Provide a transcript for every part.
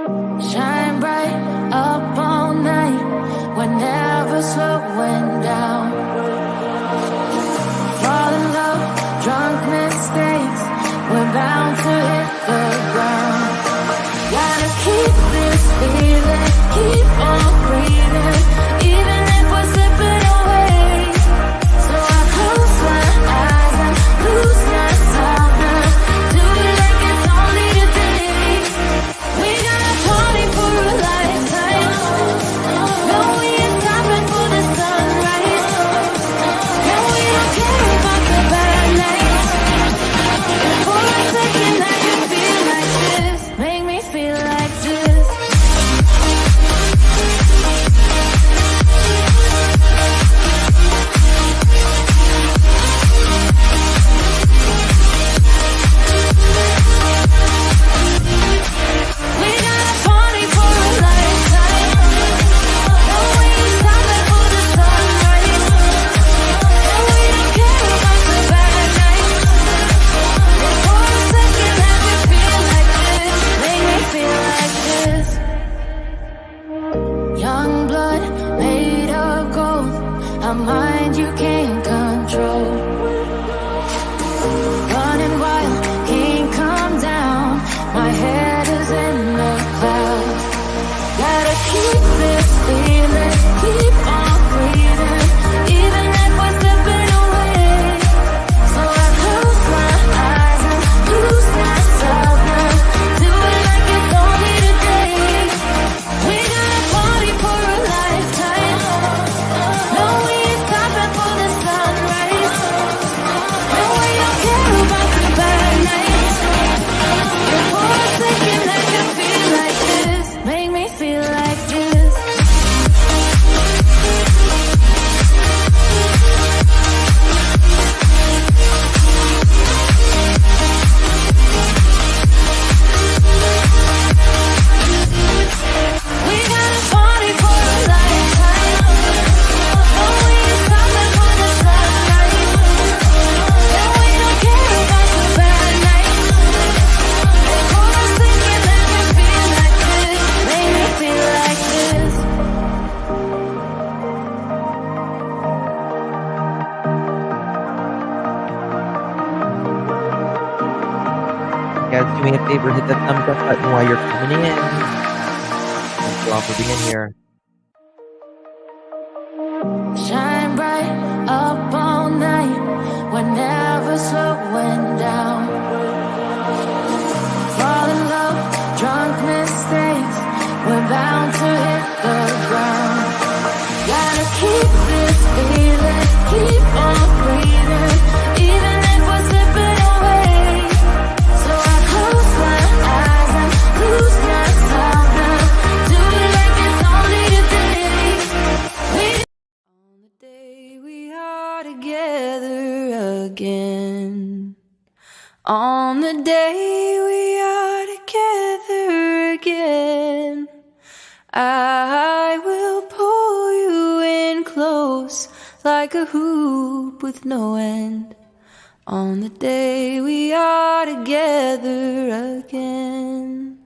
Shine bright up all night, we're never slowing down. Fall in love, drunk mistakes, we're bound to hit the ground. Gotta keep this feeling, keep on breathing, even if we're slipping away. So I close my eyes and lose myself now. Do it like it's only today. We got a party for a lifetime. No, we ain't stopping for the sunrise. No, we don't care about the bad nights. And for a second I can feel like this. Make me feel like this. We got a party for a lifetime. No, we ain't stopping for the sunrise. No, we don't care about the bad nights. And for a second I can feel like this. Make me feel like this. Young blood made of gold, a mind you can't control. Running wild, can't come down. My head is in the clouds. Gotta keep this feeling, keep on breathing, even if we're slipping away. So I close my eyes and lose myself now. Do it like it's only today. We got a party for a lifetime. No, we ain't stopping for the sunrise. No, we don't care about the bad nights. And for a second I can feel like this. Make me feel like this. We got a party for a lifetime. No, we ain't stopping for the sunrise. No, we don't care about the bad nights. And for a second I can feel like this. Make me feel like this. Guys, do me a favor, hit the thumbs up button while you're coming in. Thank you all for being here. Shine bright up all night, we're never slowing down. Fall in love, drunk mistakes, we're bound to hit the ground. Gotta keep this feeling, keep on breathing, even if we're slipping away. So I close my eyes and lose myself now. Do it like it's only today. On the day we are together again. On the day we are together again. I will pull you in close like a hoop with no end. On the day we are together again.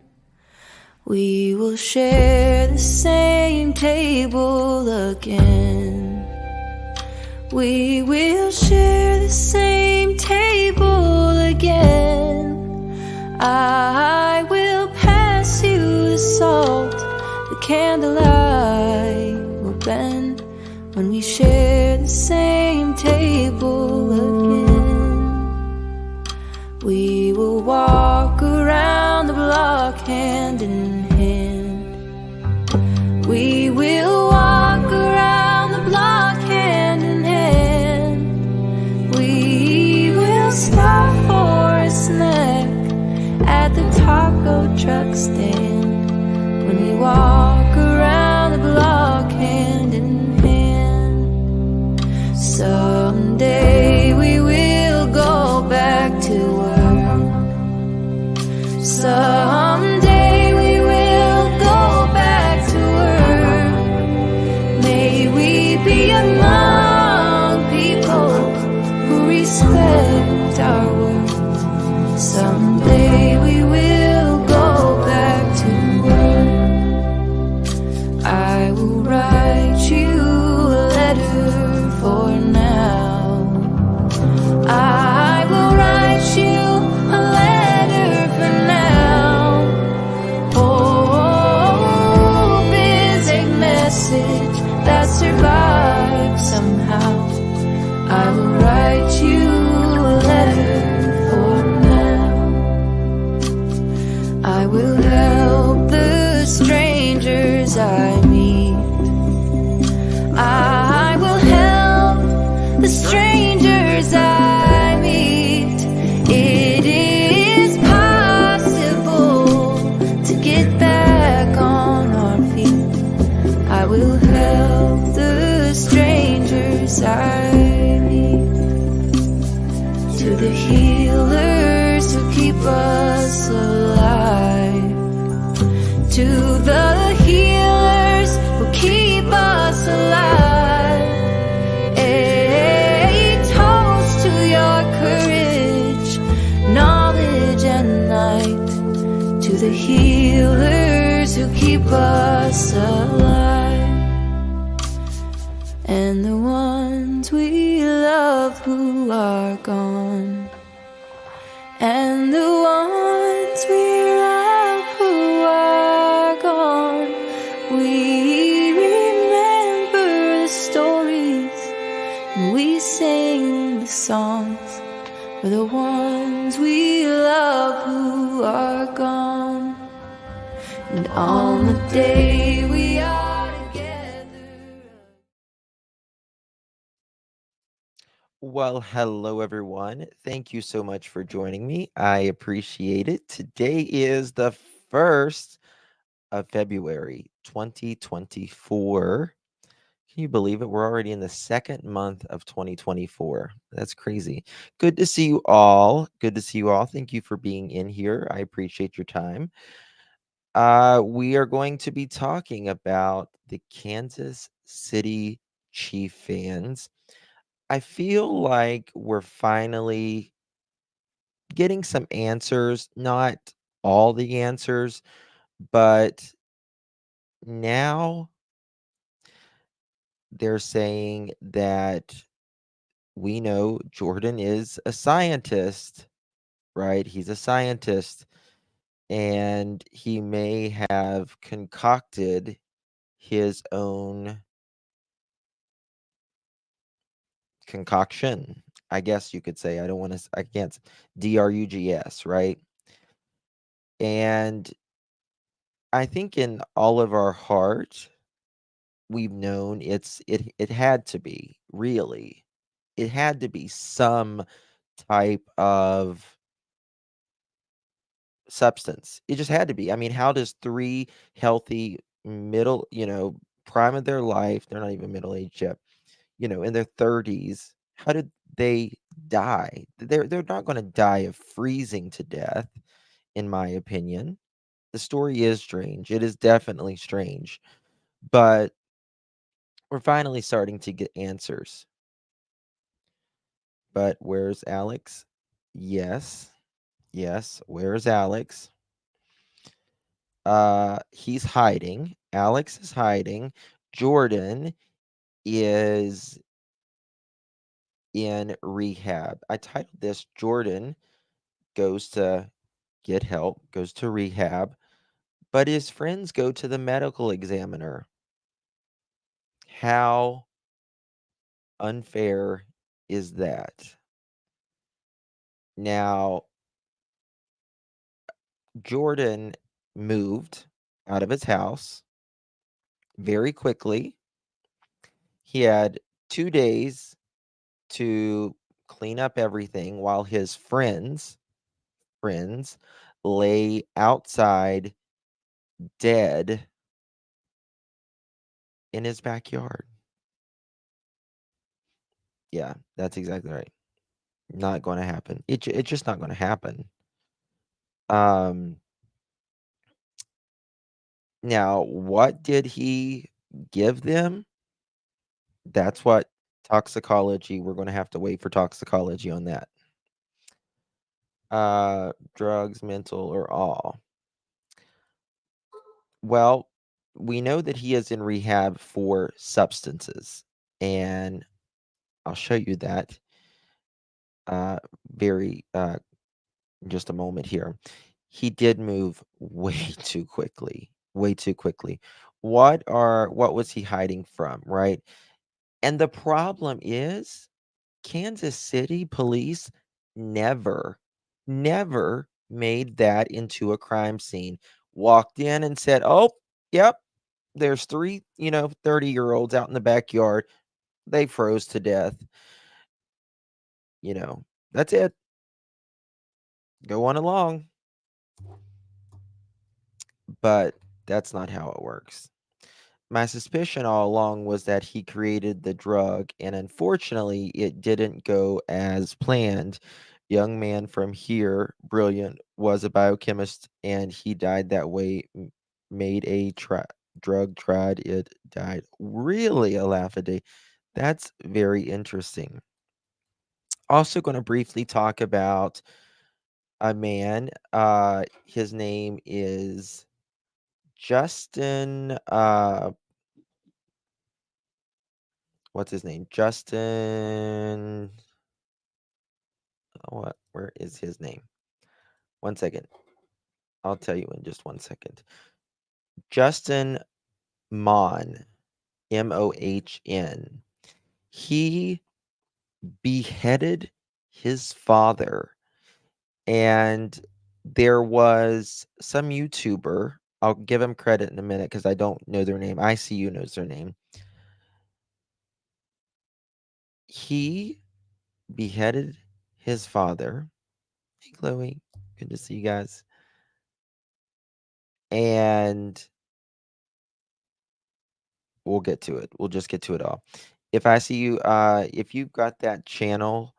We will share the same table again. We will share the same table again. I will pass you the salt, the candlelight will bend when we share the same table again. We will walk around the block hand in hand. We will walk around the block hand in hand. We will stop for a snack at the taco truck stand when we walk around the block hand in hand. Someday we will go back to work. Someday we will go back to work. May we be among people who respect our work. Someday we will go back to work. will help the strangers I meet. I will help the strangers I meet. It is possible to get back on our feet. I will help the strangers I meet. To the healers who keep us alive. To the healers who keep us alive. A toast to your courage, knowledge and light. To the healers who keep us alive. And the ones we love who are gone. And the ones we love who are gone. We remember the stories and we sing the songs for the ones we love who are gone. And on the day we are together. Well, hello everyone. Thank you so much for joining me. I appreciate it. Today is the 1st of February, 2024. Can you believe it? We're already in the 2nd month of 2024. That's crazy. Good to see you all. Good to see you all. Thank you for being in here. I appreciate your time. We are going to be talking about the Kansas City Chief fans. I feel like we're finally getting some answers, not all the answers, but now they're saying that we know Jordan is a scientist, right? He's a scientist, and he may have concocted his own concoction, I guess you could say. I can't, drugs, right? And I think in all of our heart, we've known it had to be, really. It had to be some type of substance. It just had to be. I mean, how does 3 healthy prime of their life, they're not even middle-aged yet, in their 30s, how did they die? They're not gonna die of freezing to death, in my opinion. The story is strange. It is definitely strange. But we're finally starting to get answers. But where's Alex? Yes. Yes. Where's Alex? He's hiding. Alex is hiding. Jordan is in rehab. I titled this Jordan goes to get help, goes to rehab, but his friends go to the medical examiner. How unfair is that? Now, Jordan moved out of his house very quickly. He had 2 days to clean up everything while his friends lay outside dead in his backyard. Yeah, that's exactly right. Not gonna happen. It's just not gonna happen. Um, now, what did he give them? That's what toxicology, we're gonna have to wait for toxicology on that. Drugs, mental, or all. Well, we know that he is in rehab for substances, and I'll show you that very just a moment here. He did move way too quickly, way too quickly. What was he hiding from, right? And the problem is Kansas City police never made that into a crime scene. Walked in and said, "Oh, yep, there's three, 30-year-olds out in the backyard. They froze to death." You know, that's it. Go on along. But that's not how it works. My suspicion all along was that he created the drug, and unfortunately, it didn't go as planned. Young man from here, brilliant, was a biochemist, and he died that way. Made a drug, tried it, died. Really, a laugh a day. That's very interesting. Also, going to briefly talk about a man. His name is Justin. What's his name? Justin. Where is his name? 1 second. I'll tell you in just 1 second. Justin Moan, Mohn. He beheaded his father, and there was some YouTuber. I'll give him credit in a minute because I don't know their name. ICU knows their name. He beheaded his father. Hey, Chloe. Good to see you guys. And we'll get to it. We'll just get to it all. If I see you, if you've got that channel,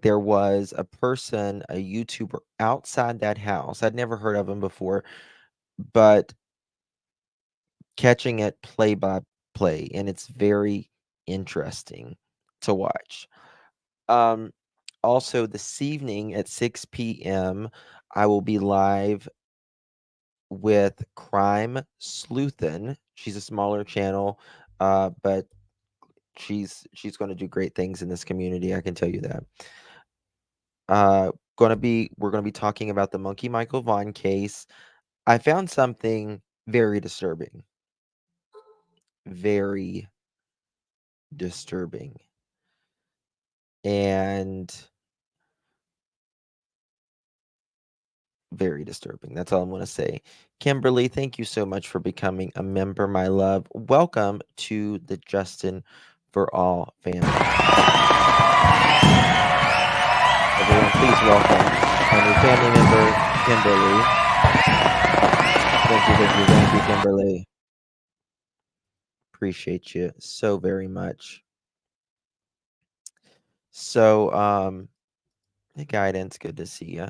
there was a person, a YouTuber outside that house. I'd never heard of him before, but catching it play by play, and it's very interesting to watch. Um, Also, this evening at 6 p.m., I will be live with Crime Sleuthin. She's a smaller channel, but she's going to do great things in this community. I can tell you that. We're gonna be talking about the Monkey Michael Vaughn case. I found something very disturbing. Very disturbing. And very disturbing. That's all I'm gonna say. Kimberly, thank you so much for becoming a member, my love. Welcome to the Justin for All family. Everyone, please welcome our new family member, Kimberly. Thank you, Kimberly. Appreciate you so very much. So, the guidance, good to see you.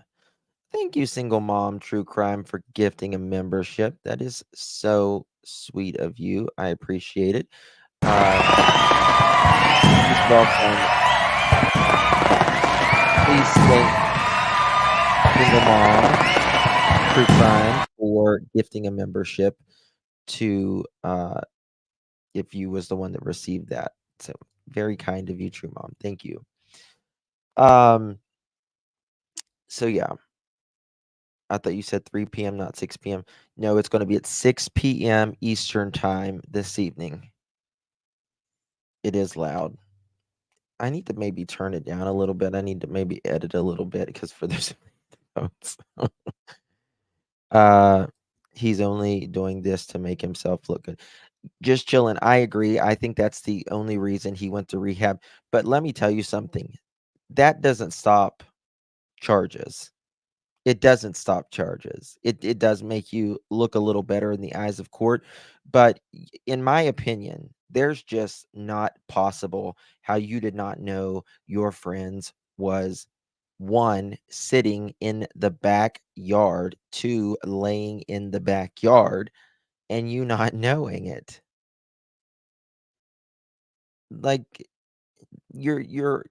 Thank you, single mom, true crime, for gifting a membership. That is so sweet of you. I appreciate it. Please welcome. Please thank single mom, true crime, for gifting a membership to if you was the one that received that. So very kind of you, true mom. Thank you. So yeah, I thought you said 3 p.m., not 6 p.m. No, it's going to be at 6 p.m. Eastern time this evening. It is loud. I need to maybe turn it down a little bit. I need to maybe edit a little bit because for this notes. He's only doing this to make himself look good. Just chilling. I agree. I think that's the only reason he went to rehab. But let me tell you something. That doesn't stop charges. It doesn't stop charges. It does make you look a little better in the eyes of court, but in my opinion, there's just not possible how you did not know your friends was, 1, sitting in the backyard, 2, laying in the backyard, and you not knowing it. Like, you're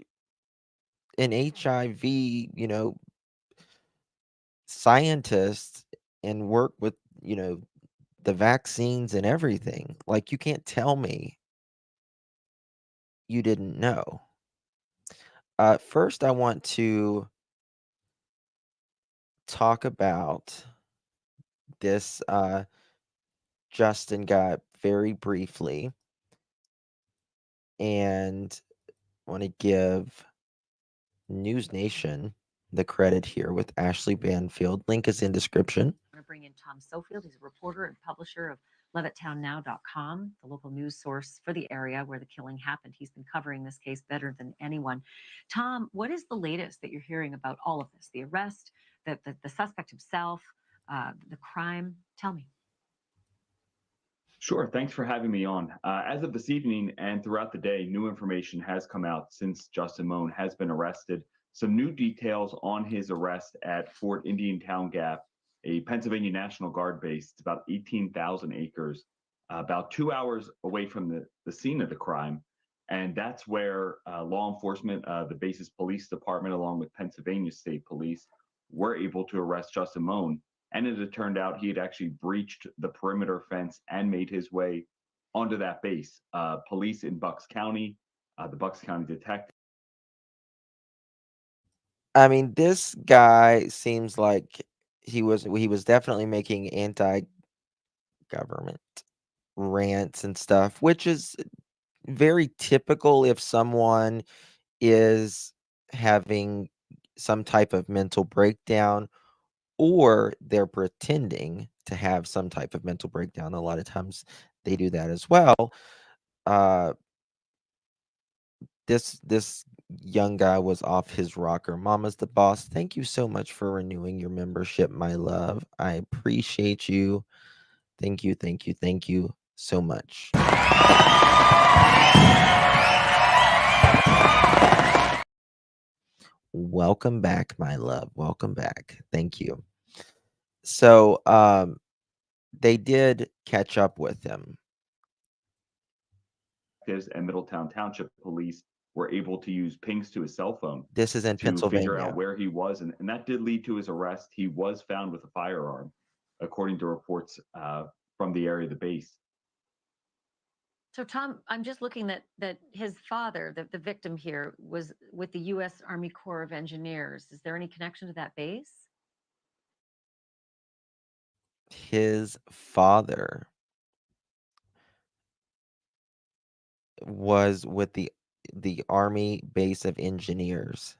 an HIV, scientist and work with, the vaccines and everything. Like, you can't tell me you didn't know. First, I want to talk about this Justin guy very briefly, and want to give News Nation the credit here with Ashley Banfield. Link is in description. I want to bring in Tom Sofield. He's a reporter and publisher of LevittTownNow.com, the local news source for the area where the killing happened. He's been covering this case better than anyone. Tom, what is the latest that you're hearing about all of this? The arrest, the suspect himself, the crime? Tell me. Sure. Thanks for having me on. As of this evening and throughout the day, new information has come out since Justin Moan has been arrested. Some new details on his arrest at Fort Indian Town Gap, a Pennsylvania National Guard base. It's about 18,000 acres, about 2 hours away from the scene of the crime. And that's where law enforcement, the base's police department, along with Pennsylvania State Police, were able to arrest Justin Moan. And as it turned out, he had actually breached the perimeter fence and made his way onto that base. Police in Bucks County, the Bucks County detective. I mean, this guy seems like he was definitely making anti-government rants and stuff, which is very typical if someone is having some type of mental breakdown or they're pretending to have some type of mental breakdown. A lot of times they do that as well. Uh, this young guy was off his rocker. Mama's the boss. Thank you so much for renewing your membership, my love. I appreciate you. Thank you, thank you, thank you so much. Welcome back, my love. Welcome back. Thank you. So, they did catch up with him. And Middletown Township Police were able to use pings to his cell phone This is in to figure Pennsylvania. out where he was. And that did lead to his arrest. He was found with a firearm, according to reports from the area of the base. So, Tom, I'm just looking that his father, the victim here, was with the U.S. Army Corps of Engineers. Is there any connection to that base? His father was with the Army Base of Engineers.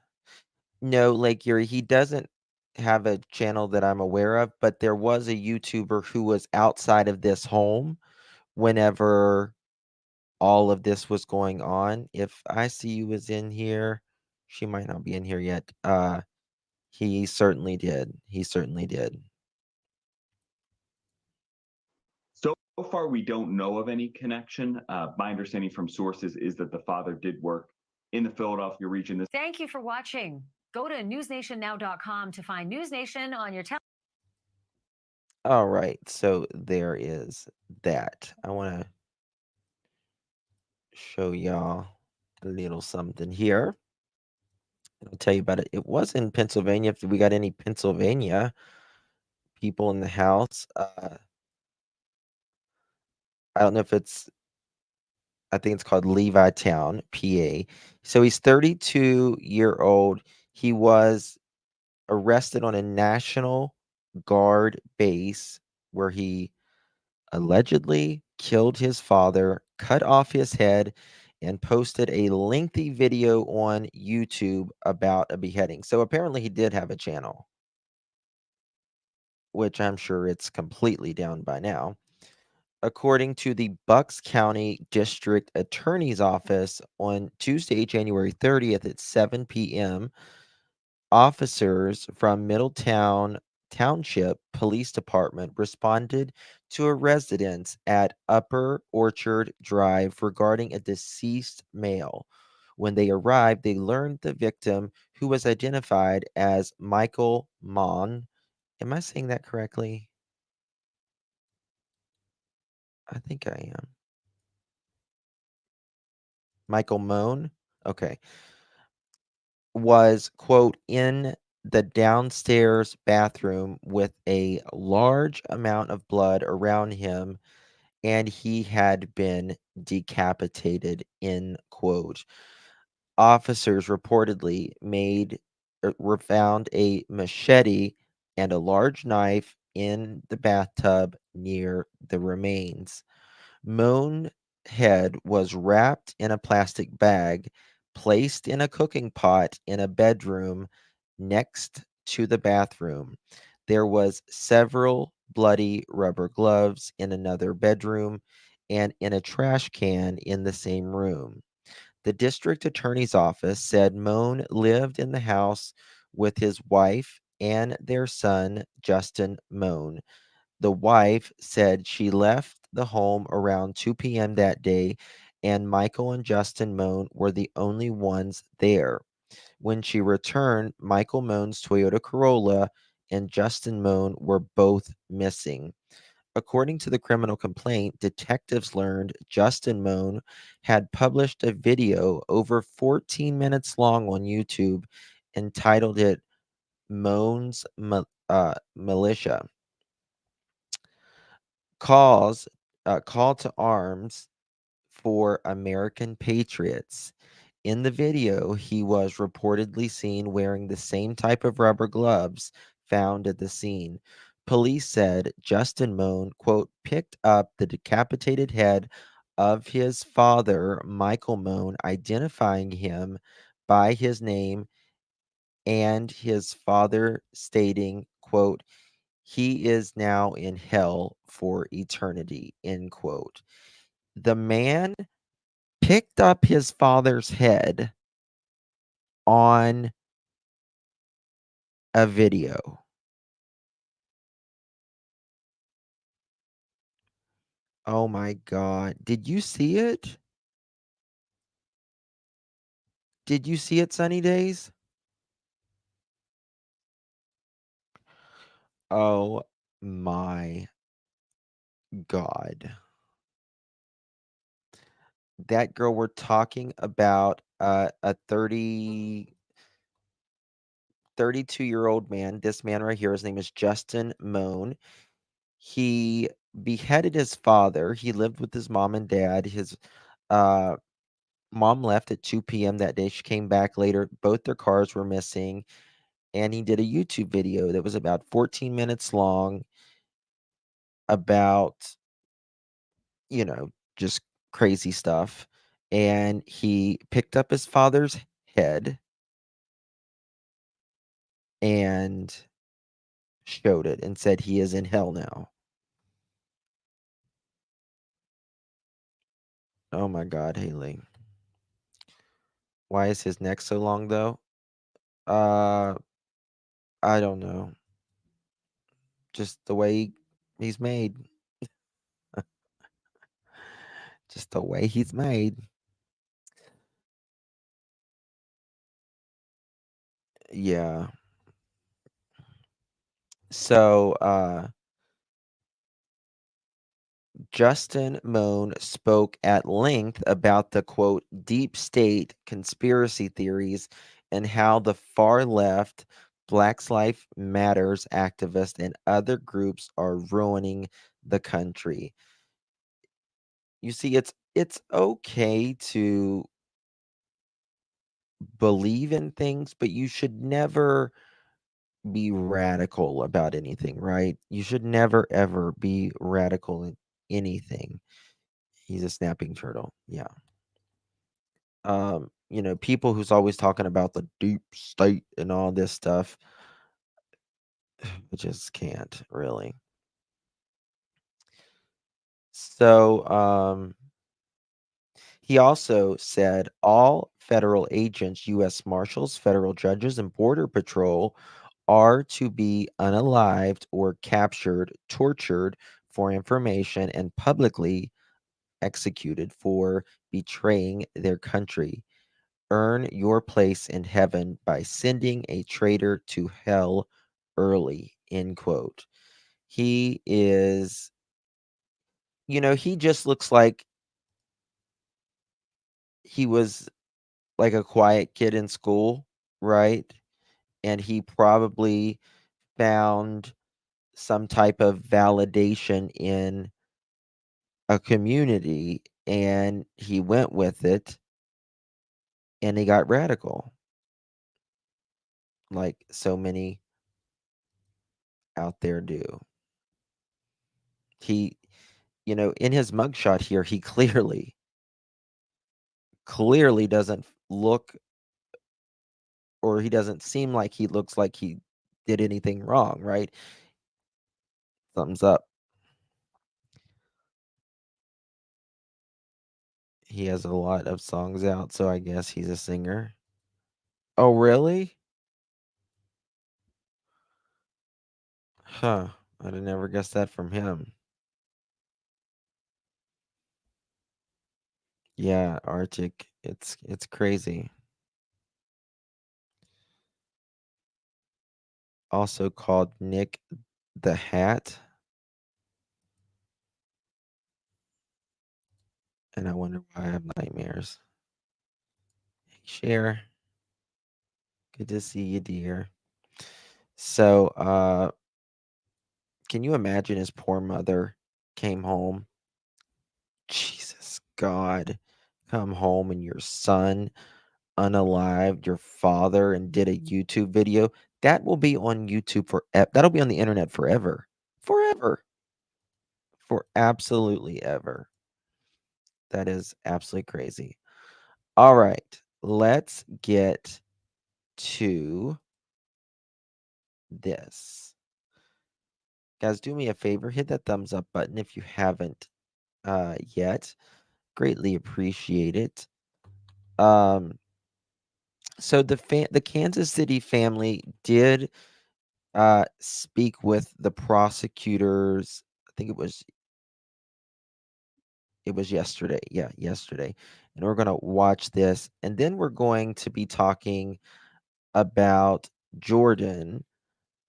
No, Lake Erie, he doesn't have a channel that I'm aware of, but there was a YouTuber who was outside of this home whenever all of this was going on. If I see you was in here, she might not be in here yet. He certainly did. He certainly did. So far, we don't know of any connection. My understanding from sources is that the father did work in the Philadelphia region. Thank you for watching. Go to newsnationnow.com to find News Nation on your television. All right, so there is that. I want to show y'all a little something here. I'll tell you about it. It was in Pennsylvania. If we got any Pennsylvania people in the house, I don't know if it's, I think it's called Levittown, PA. So he's 32-year-old. He was arrested on a National Guard base where he allegedly killed his father, cut off his head, and posted a lengthy video on YouTube about a beheading. So apparently he did have a channel, which I'm sure it's completely down by now. According to the Bucks County District Attorney's Office, on Tuesday, January 30th at 7 p.m., officers from Middletown Township Police Department responded to a residence at Upper Orchard Drive regarding a deceased male. When they arrived, they learned the victim, who was identified as Michael Moan. Am I saying that correctly? I think I am. Michael Moan? Okay. Was, quote, in the downstairs bathroom with a large amount of blood around him, and he had been decapitated, end quote. Officers reportedly found a machete and a large knife in the bathtub near the remains. Moan head was wrapped in a plastic bag, placed in a cooking pot in a bedroom, next to the bathroom. There was several bloody rubber gloves in another bedroom and in a trash can in the same room. The district attorney's office said Moan lived in the house with his wife and their son, Justin Moan. The wife said she left the home around 2 p.m. that day, and Michael and Justin Moan were the only ones there. When she returned, Michael Moan's Toyota Corolla and Justin Moan were both missing. According to the criminal complaint, detectives learned Justin Moan had published a video over 14 minutes long on YouTube entitled it Moan's Militia. Calls, Call to Arms for American Patriots. In the video, he was reportedly seen wearing the same type of rubber gloves found at the scene. Police said Justin Moan, quote, picked up the decapitated head of his father, Michael Moan, identifying him by his name and his father stating, quote, he is now in hell for eternity, end quote. The man picked up his father's head on a video. Oh my god. Did you see it? Did you see it, Sunny Days? Oh my god. That girl, we're talking about a 32-year-old man. This man right here, his name is Justin Moan. He beheaded his father. He lived with his mom and dad. His uh mom left at 2 p.m. that day. She came back later. Both their cars were missing. And he did a YouTube video that was about 14 minutes long about, just crazy stuff. And he picked up his father's head and showed it and said he is in hell now. Oh my God, Haley. Why is his neck so long though? Uh, I don't know. Just the way he's made. Just the way he's made. Yeah. So, Justin Moan spoke at length about the quote, deep state conspiracy theories and how the far left, Black Lives Matters activists, and other groups are ruining the country. You see, it's okay to believe in things, but you should never be radical about anything, right? You should never ever be radical in anything. He's a snapping turtle. Yeah. People who's always talking about the deep state and all this stuff, I just can't really. So, he also said all federal agents, U.S. Marshals, federal judges, and Border Patrol are to be unalived or captured, tortured for information, and publicly executed for betraying their country. Earn your place in heaven by sending a traitor to hell early, end quote. He is, he just looks like he was like a quiet kid in school, right? And he probably found some type of validation in a community and he went with it and he got radical, like so many out there do. He, in his mugshot here, he clearly doesn't look or he doesn't seem like he looks like he did anything wrong, right? Thumbs up. He has a lot of songs out, so I guess he's a singer. Oh, really? Huh. I'd have never guessed that from him. Yeah, Arctic. It's crazy. Also called Nick the Hat. And I wonder why I have nightmares. Hey, Cher. Good to see you, dear. So, can you imagine his poor mother came home? Jesus God. Come home and your son unalived your father and did a YouTube video. That will be on YouTube that'll be on the internet forever. Forever. For absolutely ever. That is absolutely crazy. All right. Let's get to this. Guys, do me a favor, hit that thumbs up button if you haven't yet. Greatly appreciate it. So the Kansas City family did speak with the prosecutors. I think it was yesterday. Yeah, yesterday. And we're going to watch this, and then we're going to be talking about Jordan,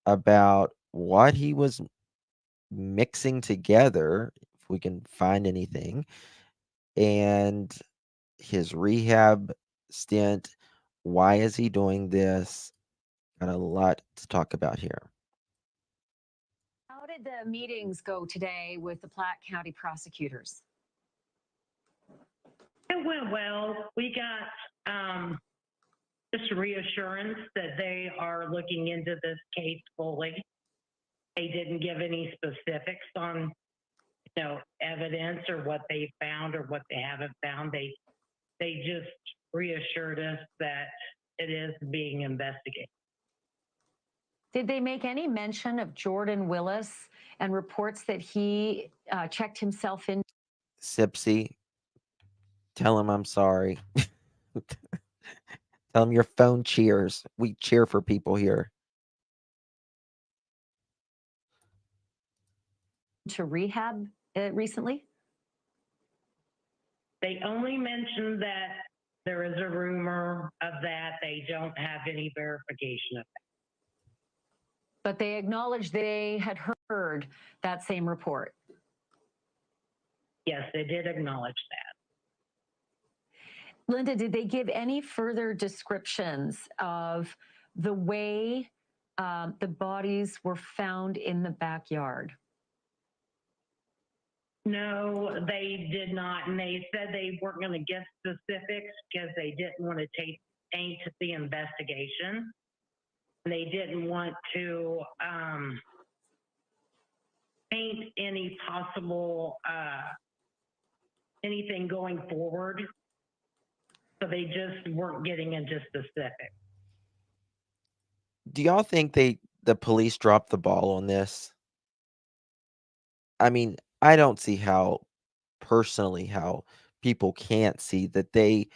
about what he was mixing together, if we can find anything, and his rehab stint. Why is he doing this? Got a lot to talk about here. How did the meetings go today with the Platte County prosecutors? It went well. We got just reassurance that they are looking into this case fully. They didn't give any specifics on, evidence or what they found or what they haven't found. They just reassured us that it is being investigated. Did they make any mention of Jordan Willis and reports that he checked himself in? Sipsy, tell him I'm sorry. Tell him your phone cheers. We cheer for people here. To rehab recently? They only mentioned that there is a rumor of that. They don't have any verification of that. But they acknowledged they had heard that same report. Yes, they did acknowledge that. Linda, did they give any further descriptions of the way the bodies were found in the backyard? No, they did not. And they said they weren't going to give specifics because they didn't want to taint the investigation. They didn't want to paint any possible anything going forward. So they just weren't getting into specifics. Do y'all think the police dropped the ball on this? I mean, I don't see how people can't see that they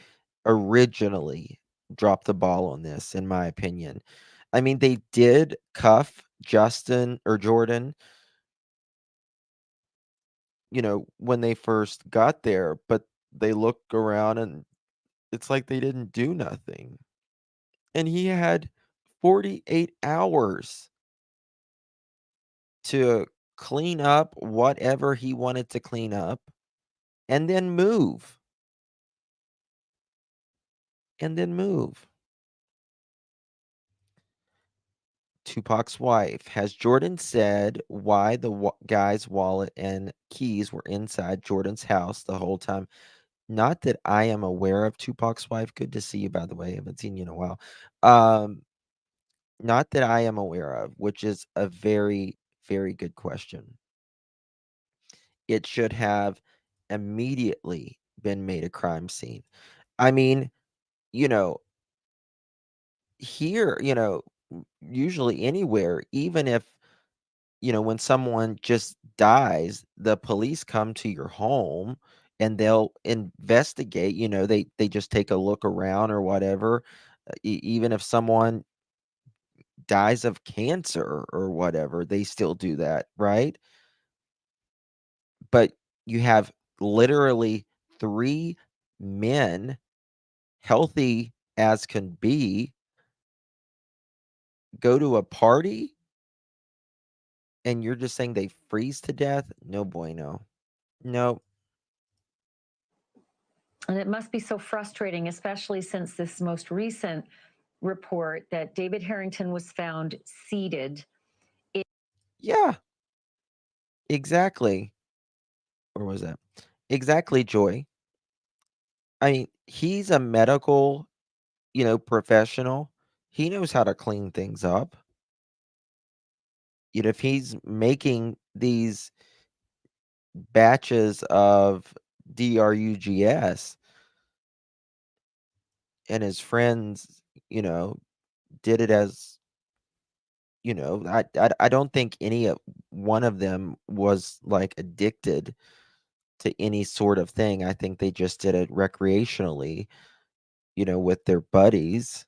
originally dropped the ball on this, in my opinion. I mean, they did cuff Justin or Jordan, when they first got there, but they look around and it's like they didn't do nothing. And he had 48 hours to clean up whatever he wanted to clean up and then move. And then move. Tupac's wife. Has Jordan said why the guy's wallet and keys were inside Jordan's house the whole time? Not that I am aware of. Tupac's wife. Good to see you, by the way. I haven't seen you in a while. Not that I am aware of, which is a very, very good question. It should have immediately been made a crime scene. I mean, you know, here, usually anywhere, even if, when someone just dies, the police come to your home and they'll investigate, they just take a look around or whatever. Even if someone dies of cancer or whatever, they still do that, right? But you have literally 3 men, healthy as can be, go to a party, and you're just saying they freeze to death? No bueno. No. And it must be so frustrating, especially since this most recent report that David Harrington was found seated. Yeah, exactly. Or was that? Exactly, Joy. I mean, he's a medical, professional. He knows how to clean things up. If he's making these batches of drugs and his friends, did it as, I don't think one of them was like addicted to any sort of thing. I think they just did it recreationally, with their buddies.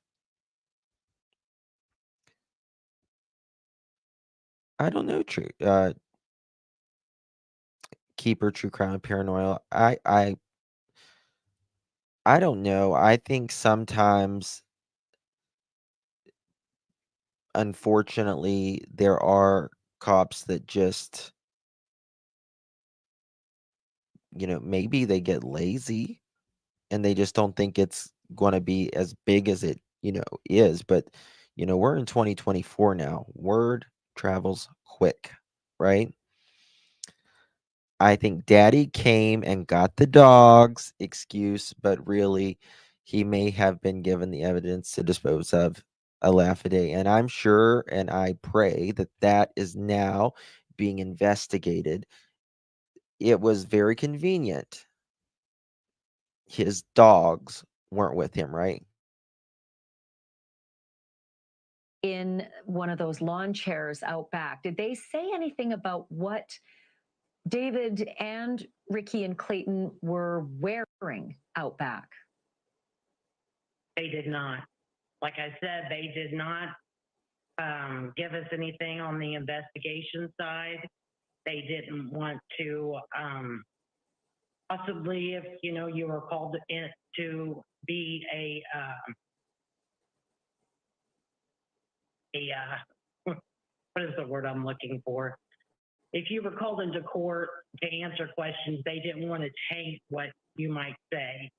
I don't know, Keeper, True Crime, Paranoia. I don't know. I think sometimes, unfortunately, there are cops that just, maybe they get lazy and they just don't think it's going to be as big as it, is. But, we're in 2024 now. Word travels quick, right? I think daddy came and got the dogs excuse, but really he may have been given the evidence to dispose of a Lafayette. And I'm sure and I pray that that is now being investigated. It was very convenient. His dogs weren't with him, right? In one of those lawn chairs out back. Did they say anything about what David and Ricky and Clayton were wearing out back? They did not. Like I said, they did not give us anything on the investigation side. They didn't want to possibly, if you were called in to be a what is the word I'm looking for? If you were called into court to answer questions, they didn't want to take what you might say.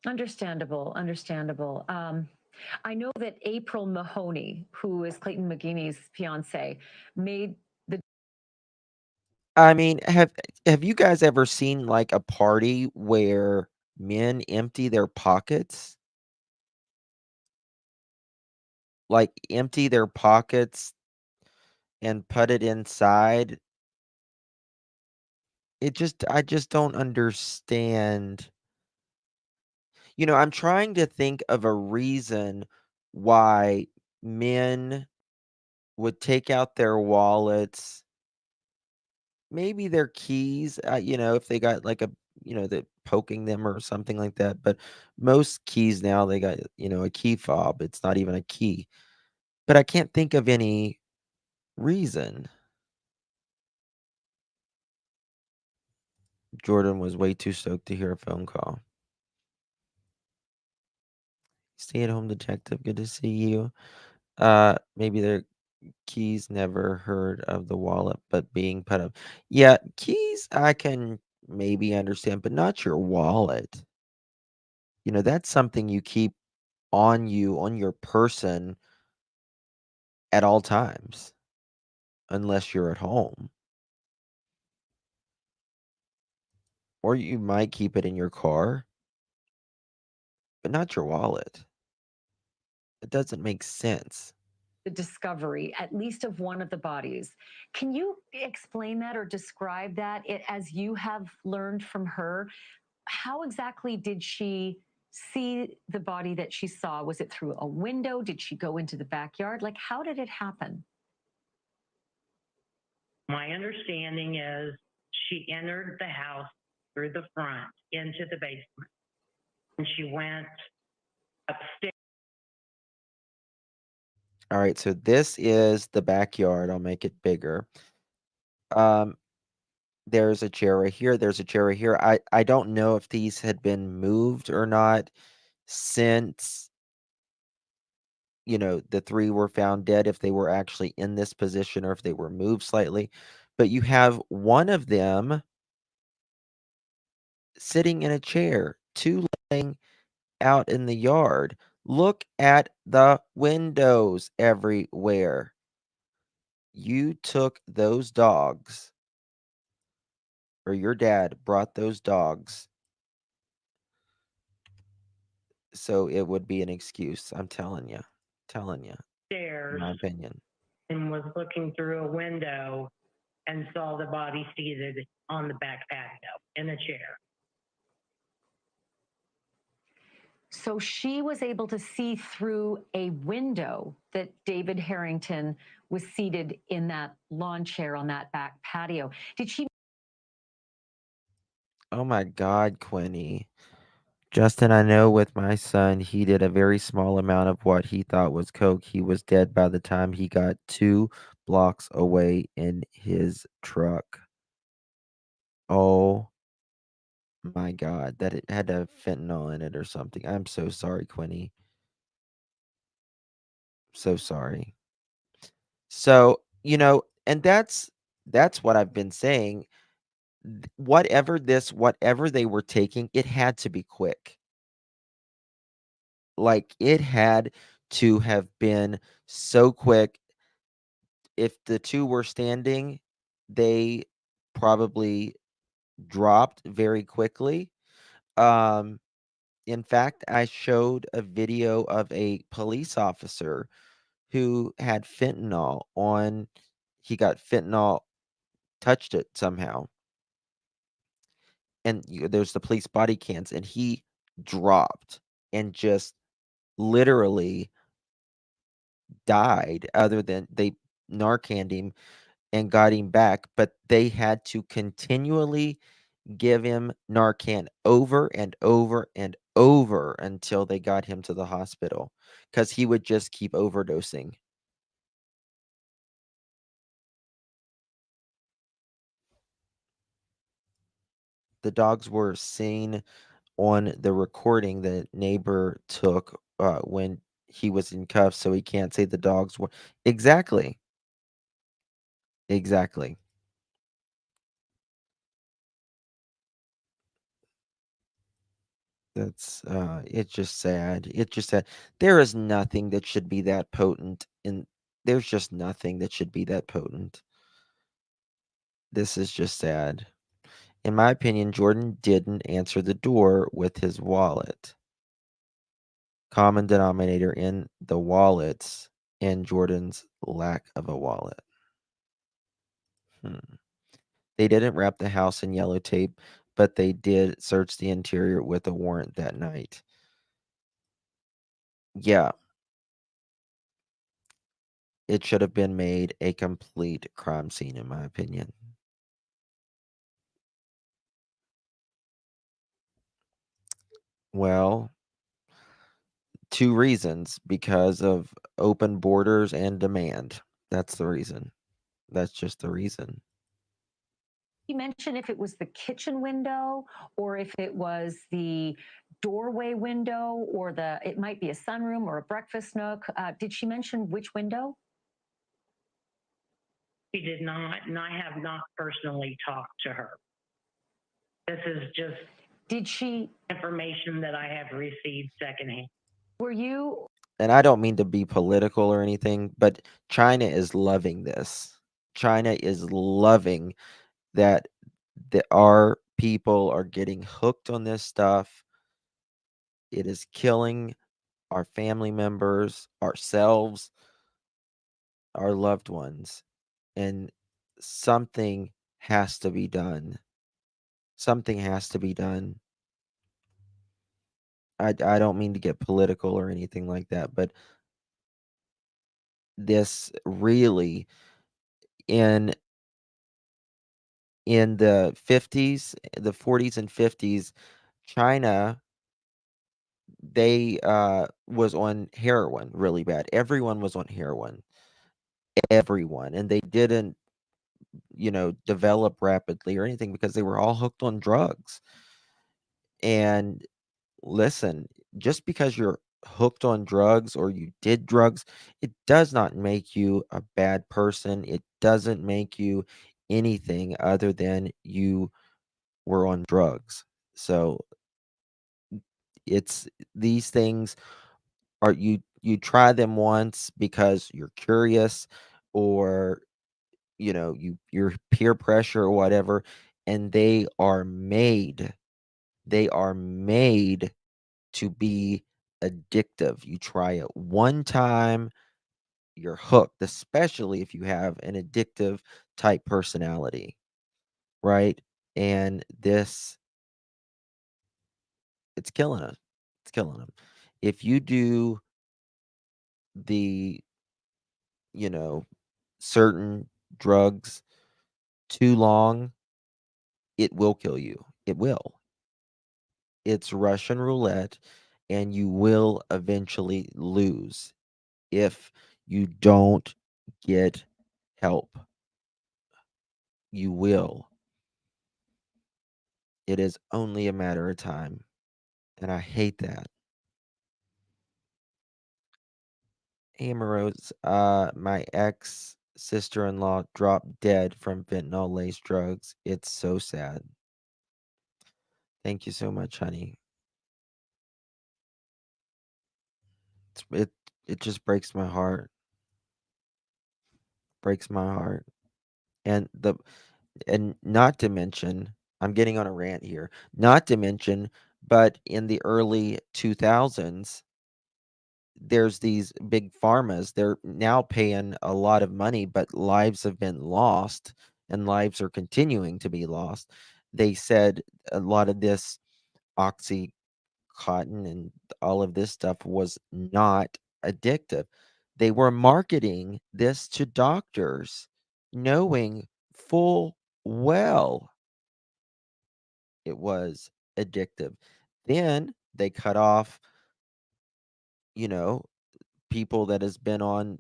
Understandable. I know that April Mahoney, who is Clayton McGinney's fiance, made the. I mean, have you guys ever seen like a party where men empty their pockets? Like empty their pockets and put it inside? I just don't understand. I'm trying to think of a reason why men would take out their wallets, maybe their keys, if they got like the poking them or something like that. But most keys now they got, a key fob. It's not even a key. But I can't think of any reason. Jordan was way too stoked to hear a phone call. Stay at home detective, good to see you. Maybe their keys, never heard of the wallet, but being put up. Yeah, keys I can maybe understand, but not your wallet. That's something you keep on you, on your person at all times, unless you're at home. Or you might keep it in your car, but not your wallet. It doesn't make sense. The discovery, at least of one of the bodies. Can you explain that or describe that as you have learned from her? How exactly did she see the body that she saw? Was it through a window? Did she go into the backyard? Like, how did it happen? My understanding is she entered the house through the front into the basement, and she went upstairs. All right, so this is the backyard. I'll make it bigger. There's a chair right here. There's a chair right here. I don't know if these had been moved or not since, the three were found dead, if they were actually in this position or if they were moved slightly. But you have one of them sitting in a chair, two laying out in the yard. Look at the windows everywhere. You took those dogs, or your dad brought those dogs, so it would be an excuse. I'm telling you. In my opinion. And was looking through a window and saw the body seated on the back patio in a chair. So she was able to see through a window that David Harrington was seated in that lawn chair on that back patio. Did she? Oh my God, Quinny. Justin, I know with my son, he did a very small amount of what he thought was coke. He was dead by the time he got 2 blocks away in his truck. Oh my God, that it had to have fentanyl in it or something. I'm so sorry, Quinny. So sorry. So, and that's what I've been saying. Whatever they were taking, it had to be quick. Like, it had to have been so quick. If the 2 were standing, they probably dropped very quickly. In fact, I showed a video of a police officer who had fentanyl on. He got fentanyl, touched it somehow. And there's the police body cams, and he dropped and just literally died, other than they Narcaned him and got him back, but they had to continually give him Narcan over and over and over until they got him to the hospital, because he would just keep overdosing. The dogs were seen on the recording that neighbor took when he was in cuffs, so he can't say the dogs were exactly. Exactly. That's it's just sad. It's just sad. There is nothing that should be that potent, and there's just nothing that should be that potent. This is just sad. In my opinion, Jordan didn't answer the door with his wallet. Common denominator in the wallets and Jordan's lack of a wallet. They didn't wrap the house in yellow tape, but they did search the interior with a warrant that night. Yeah. It should have been made a complete crime scene, in my opinion. Well, 2 reasons: because of open borders and demand. That's the reason. That's just the reason. You mentioned if it was the kitchen window or if it was the doorway window or it might be a sunroom or a breakfast nook. Did she mention which window? She did not, and I have not personally talked to her. This is just Did she? information that I have received secondhand. Were you? And I don't mean to be political or anything, but China is loving this. China is loving that our people are getting hooked on this stuff. It is killing our family members, ourselves, our loved ones, and something has to be done. Something has to be done. I don't mean to get political or anything like that, but this really in the 50s, the 40s and 50s, China, they was on heroin really bad. Everyone was on heroin. Everyone. And they didn't, develop rapidly or anything because they were all hooked on drugs. And listen, just because you're hooked on drugs or you did drugs, it does not make you a bad person. It doesn't make you anything other than you were on drugs. So it's these things are you try them once because you're curious or you're peer pressure or whatever, and they are made to be addictive. You try it one time, you're hooked, especially if you have an addictive type personality, right? And this, it's killing us. It's killing them. If you do the, you know, certain drugs too long, it will kill you. It will. It's Russian roulette, and you will eventually lose if you don't get help. You will. It is only a matter of time. And I hate that. Hey, Morose, my ex sister-in-law dropped dead from fentanyl laced drugs. It's so sad. Thank you so much, honey. It's, it just breaks my heart. Breaks my heart. And not to mention, I'm getting on a rant here. Not to mention, but in the early 2000s, there's these big pharmas. They're now paying a lot of money, but lives have been lost and lives are continuing to be lost. They said a lot of this oxycontin and all of this stuff was not addictive. They were marketing this to doctors, knowing full well it was addictive. Then they cut off, you know, people that has been on,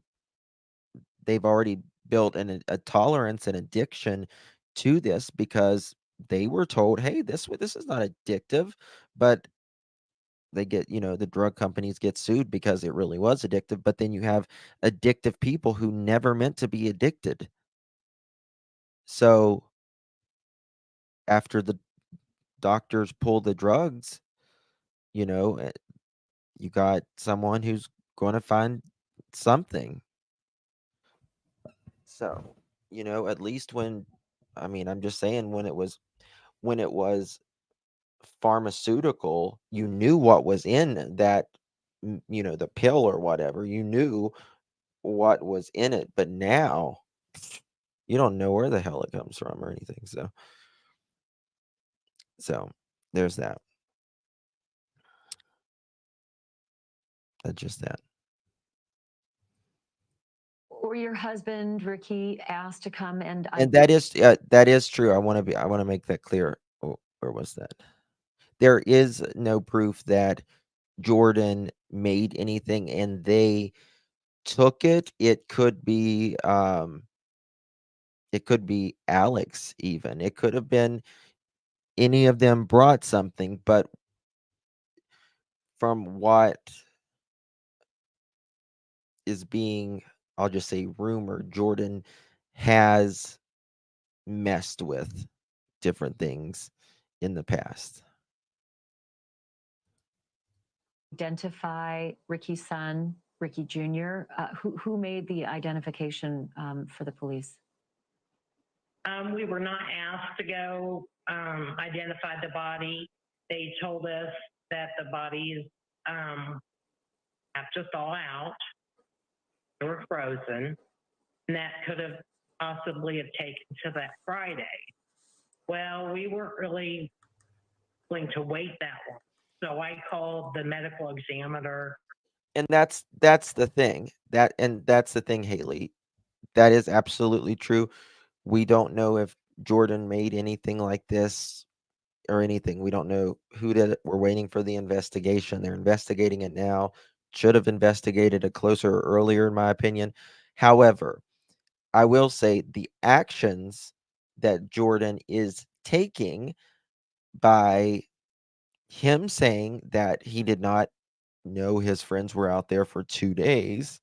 they've already built a tolerance and addiction to this because they were told, hey, this is not addictive, but they get, the drug companies get sued because it really was addictive. But then you have addictive people who never meant to be addicted. So after the doctors pull the drugs, you know, eh, you got someone who's going to find something. So, at least I mean, I'm just saying when it was pharmaceutical, you knew what was in that, the pill or whatever. You knew what was in it, but now you don't know where the hell it comes from or anything. So there's that. That's just that. Or your husband, Ricky, asked to come and And that is true. I want to make that clear. Where was that? There is no proof that Jordan made anything and they took it. It could be Alex even. It could have been any of them brought something, but from what is being, I'll just say rumored, Jordan has messed with different things in the past. identify Ricky's son, Ricky Jr. Who made the identification for the police? We were not asked to go identify the body. They told us that the bodies have to thaw out. They were frozen, and that could have possibly have taken to that Friday. Well, we weren't really willing to wait that long. So I called the medical examiner. And that's the thing. That's the thing, Haley. That is absolutely true. We don't know if Jordan made anything like this or anything. We don't know who did it. We're waiting for the investigation. They're investigating it now. Should have investigated it closer or earlier, in my opinion. However, I will say the actions that Jordan is taking by him saying that he did not know his friends were out there for 2 days,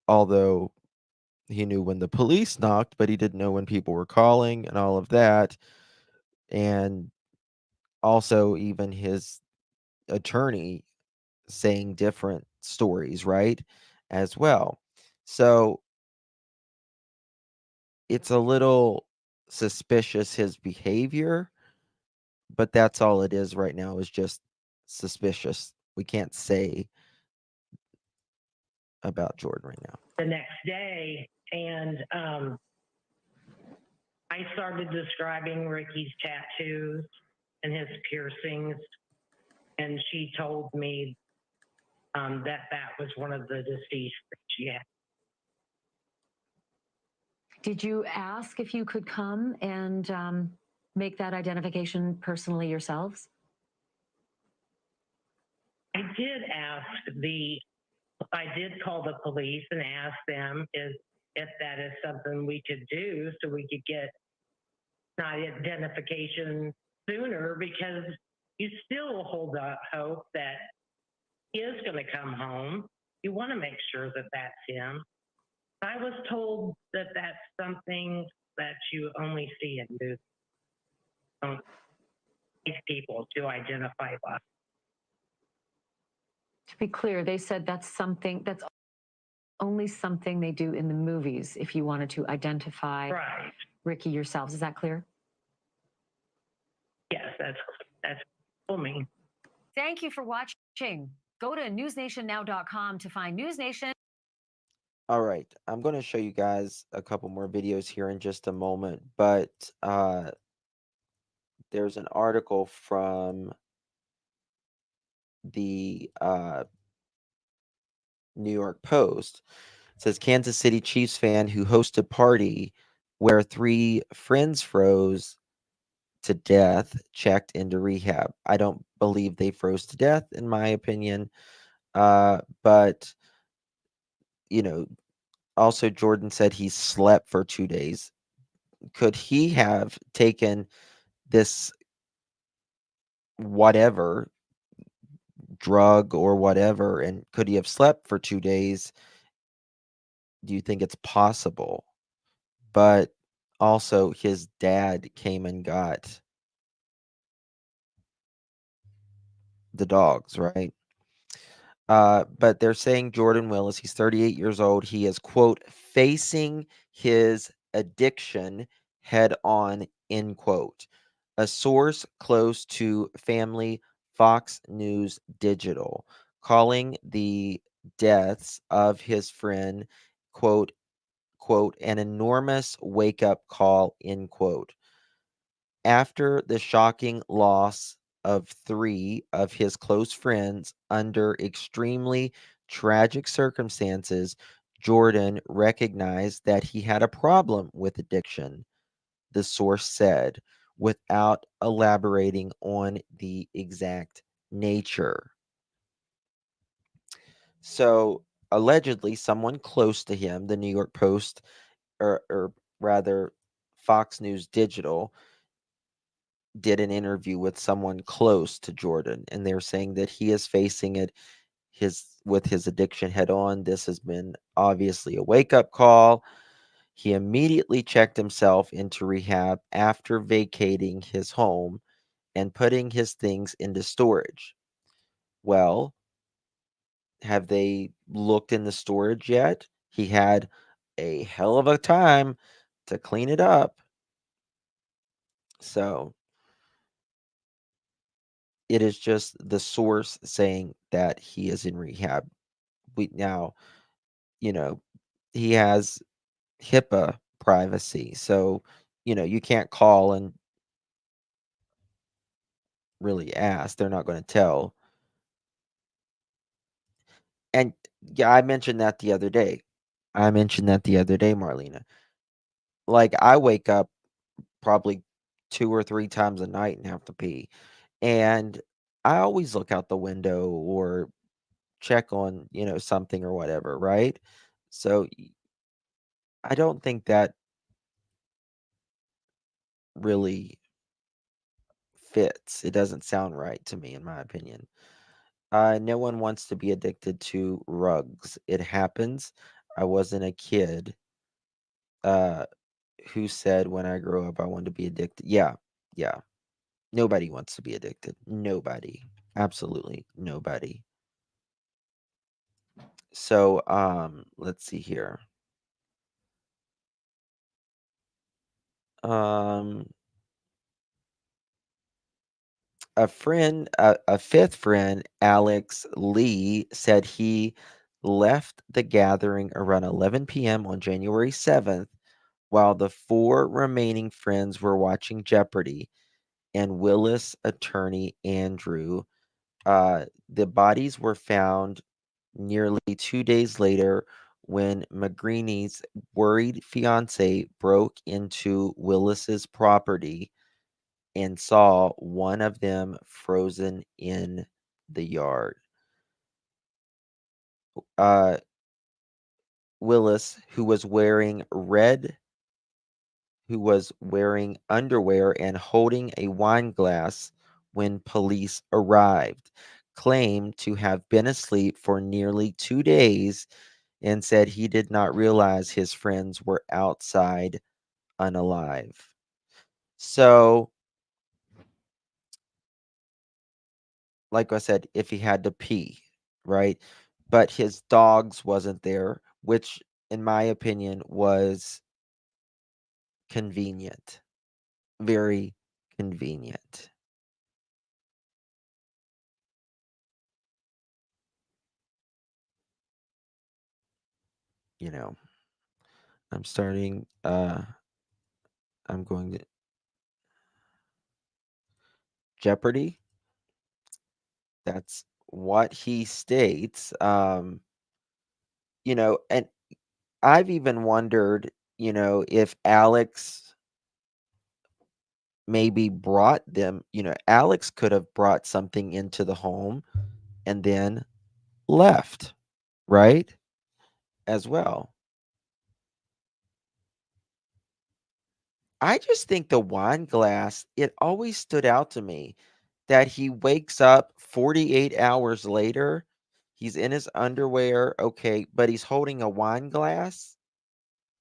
although he knew when the police knocked, but he didn't know when people were calling and all of that. And also even his attorney saying different stories, right? As well. So it's a little suspicious, his behavior, but that's all it is right now, is just suspicious. We can't say about Jordan right now. The next day, and I started describing Ricky's tattoos and his piercings, and she told me that was one of the deceased that she had. Did you ask if you could come and make that identification personally yourselves? I did I did call the police and ask them if that is something we could do so we could get identification sooner, because you still hold out hope that he is going to come home. You want to make sure that that's him. I was told that that's something that you only see in movies. Don't these people to identify us. To be clear, they said that's only something they do in the movies if you wanted to identify Right. Ricky yourselves. Is that clear? Yes, that's for me. Thank you for watching. Go to newsnationnow.com to find News Nation. All right, I'm going to show you guys a couple more videos here in just a moment, but there's an article from the New York Post. It says Kansas City Chiefs fan who hosted party where 3 friends froze to death checked into rehab. I don't believe they froze to death, in my opinion. But you know, also Jordan said he slept for 2 days. Could he have taken this whatever drug or whatever, and could he have slept for 2 days? Do you think it's possible? But also his dad came and got the dogs, right? But they're saying Jordan Willis, he's 38 years old. He is, quote, facing his addiction head on, end quote. A source close to family Fox News Digital, calling the deaths of his friend, quote, an enormous wake up call, end quote. After the shocking loss of 3 of his close friends under extremely tragic circumstances, Jordan recognized that he had a problem with addiction, the source said, without elaborating on the exact nature. So, allegedly, someone close to him, the New York Post, or rather Fox News Digital, did an interview with someone close to Jordan, and they're saying that he is facing it with his addiction head on. This has been obviously a wake-up call. He immediately checked himself into rehab after vacating his home and putting his things into storage. Well, have they looked in the storage yet? He had a hell of a time to clean it up. So it is just the source saying that he is in rehab. We now, you know, he has HIPAA privacy. So, you can't call and really ask. They're not going to tell. And yeah, I mentioned that the other day. Marlena. Like, I wake up probably 2 or 3 times a night and have to pee. And I always look out the window or check on, something or whatever, right? So I don't think that really fits. It doesn't sound right to me, in my opinion. No one wants to be addicted to rugs. It happens. I wasn't a kid uh, who said when I grow up I wanted to be addicted. Yeah, yeah. Nobody wants to be addicted. Nobody. Absolutely nobody. So, let's see here. Um, a fifth friend, Alex Lee, said he left the gathering around 11 p.m. on January 7th while the 4 remaining friends were watching Jeopardy. And Willis attorney Andrew, the bodies were found nearly 2 days later when McGreeney's worried fiance broke into Willis's property and saw one of them frozen in the yard. Uh, Willis, who was wearing underwear and holding a wine glass when police arrived, claimed to have been asleep for nearly 2 days and said he did not realize his friends were outside unalive. So, like I said, if he had to pee, right? But his dogs wasn't there, which in my opinion was convenient. Very convenient. You know, I'm starting I'm going to Jeopardy. That's what he states. And I've even wondered, if Alex maybe brought them, Alex could have brought something into the home and then left, right? As well. I just think the wine glass, it always stood out to me that he wakes up 48 hours later. He's in his underwear, okay, but he's holding a wine glass.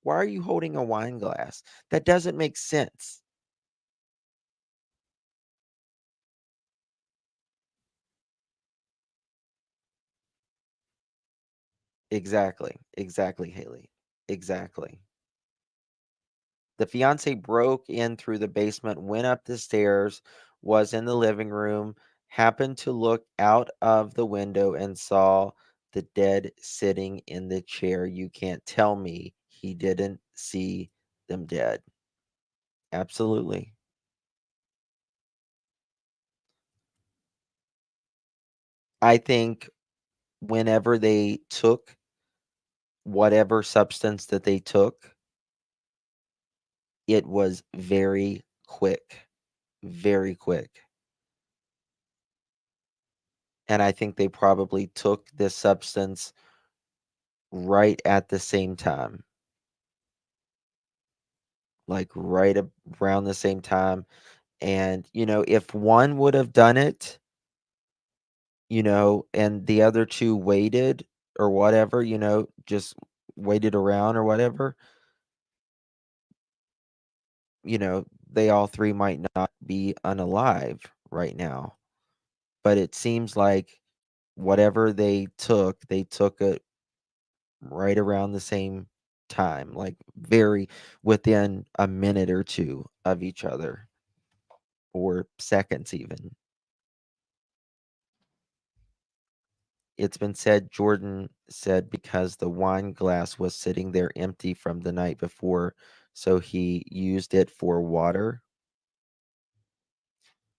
Why are you holding a wine glass? That doesn't make sense. Exactly. Exactly, Haley. Exactly. The fiance broke in through the basement, went up the stairs, was in the living room, happened to look out of the window and saw the dead sitting in the chair. You can't tell me he didn't see them dead. Absolutely. I think whenever they took whatever substance that they took, it was very quick. Very quick. And I think they probably took this substance right at the same time. Like right around the same time. And, if one would have done it, and the other two waited or whatever, just waited around or whatever, they all three might not be unalive right now. But it seems like whatever they took it right around the same time, like very within a minute or two of each other, or seconds even. It's been said Jordan said because the wine glass was sitting there empty from the night before, so he used it for water.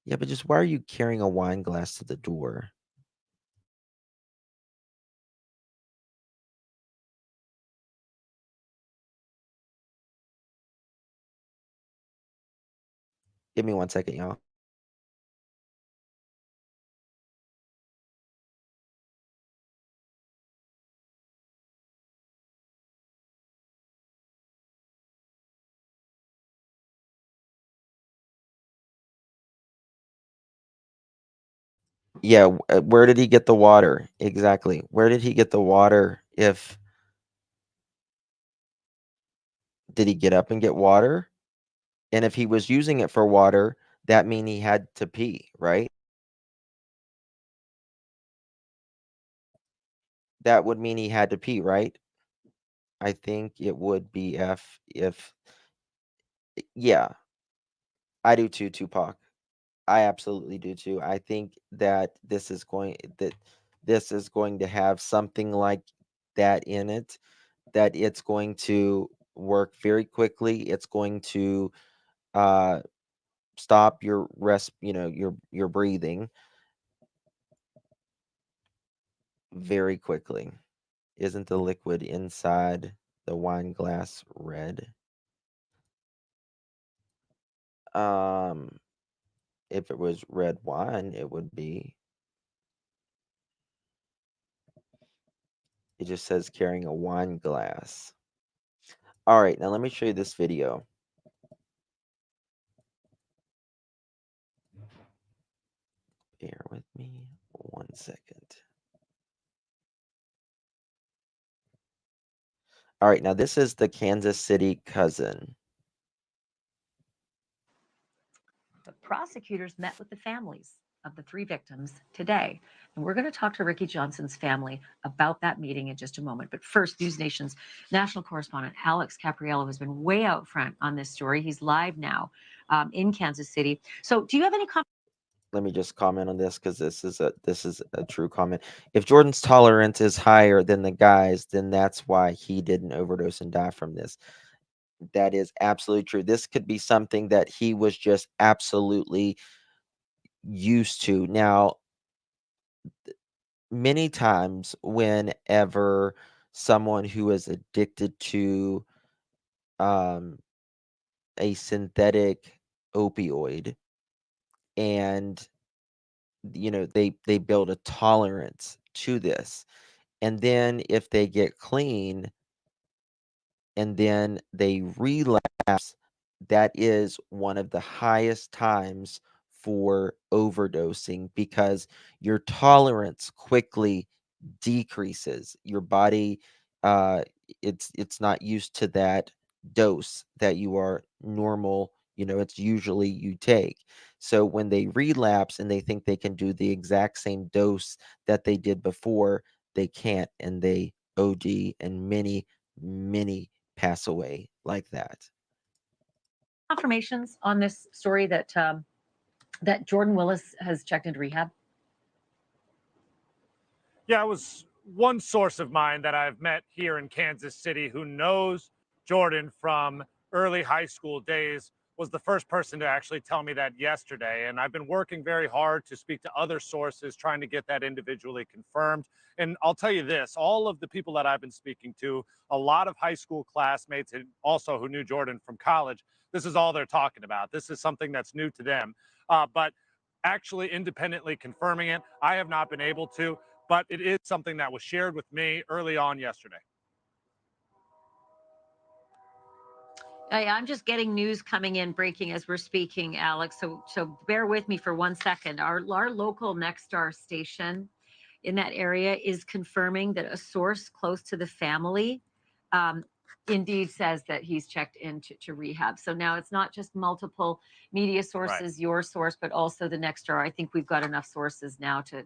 Yeah, but just why are you carrying a wine glass to the door? Give me 1 second, y'all. Yeah, where did he get the water? Exactly. Where did he get the water? Did he get up and get water? And if he was using it for water, that mean he had to pee, right? That would mean he had to pee, right? I think it would be if yeah, I do too, Tupac. I absolutely do too. I think that this is going to have something like that in it, that it's going to work very quickly. It's going to uh stop your your breathing very quickly. Isn't the liquid inside the wine glass red? Um, if it was red wine, it would be. It just says carrying a wine glass. All right, now let me show you this video. Bear with me 1 second. All right, now this is the Kansas City cousin. But prosecutors met with the families of the 3 victims today. And we're going to talk to Ricky Johnson's family about that meeting in just a moment. But first, News Nation's national correspondent Alex Capriello has been way out front on this story. He's live now in Kansas City. So do you have any comments? Let me just comment on this because this is a true comment. If Jordan's tolerance is higher than the guy's, then that's why he didn't overdose and die from this. That is absolutely true. This could be something that he was just absolutely used to. Now, many times whenever someone who is addicted to um, a synthetic opioid, and they build a tolerance to this, and then if they get clean and then they relapse, that is one of the highest times for overdosing, because your tolerance quickly decreases. Your body, uh, it's not used to that dose that you are normal. It's usually you take. So when they relapse and they think they can do the exact same dose that they did before, they can't, and they OD, and many pass away like that. Confirmations on this story that Jordan Willis has checked into rehab? Yeah, it was one source of mine that I've met here in Kansas City who knows Jordan from early high school days was the first person to actually tell me that yesterday. And I've been working very hard to speak to other sources, trying to get that individually confirmed. And I'll tell you this, all of the people that I've been speaking to, a lot of high school classmates and also who knew Jordan from college, this is all they're talking about. This is something that's new to them. But actually independently confirming it, I have not been able to, but it is something that was shared with me early on yesterday. I'm just getting news coming in, breaking as we're speaking, Alex. So bear with me for 1 second. Our local Nexstar station in that area is confirming that a source close to the family indeed says that he's checked into rehab. So now it's not just multiple media sources, your source, but also the Nexstar. I think we've got enough sources now to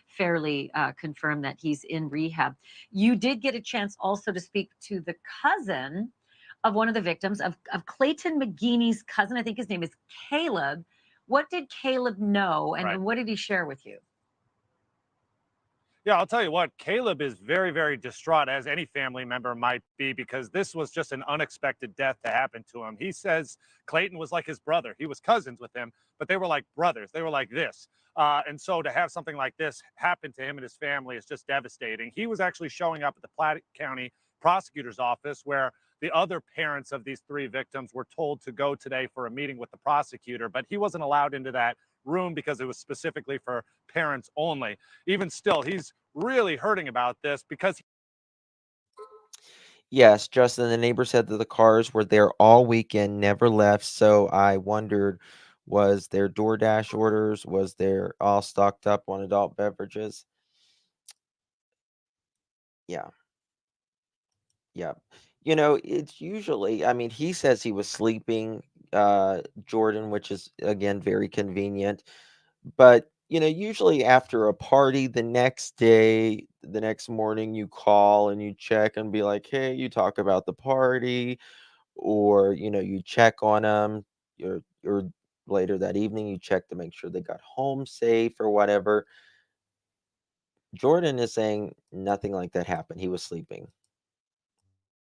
fairly confirm that he's in rehab. You did get a chance also to speak to the cousin of one of the victims, of Clayton McGeeney's cousin. I think his name is Caleb. What did Caleb know, and what did he share with you? Yeah, I'll tell you what, Caleb is very, very distraught, as any family member might be, because this was just an unexpected death to happen to him. He says Clayton was like his brother. He was cousins with him, but they were like brothers. They were like this. And so to have something like this happen to him and his family is just devastating. He was actually showing up at the Platte County prosecutor's office, where the other parents of these three victims were told to go today for a meeting with the prosecutor, but he wasn't allowed into that room because it was specifically for parents only. Even still, he's really hurting about this because Yes, Justin, the neighbor said that the cars were there all weekend, never left. So I wondered, was there DoorDash orders? Was there all stocked up on adult beverages? Yeah. Yeah. You know, it's usually, I mean, he says he was sleeping, Jordan, which is again very convenient. But, you know, usually after a party the next day, the next morning, you call and you check and be like, hey, you talk about the party, or, you know, you check on them, or later that evening, you check to make sure they got home safe or whatever. Jordan is saying nothing like that happened. He was sleeping.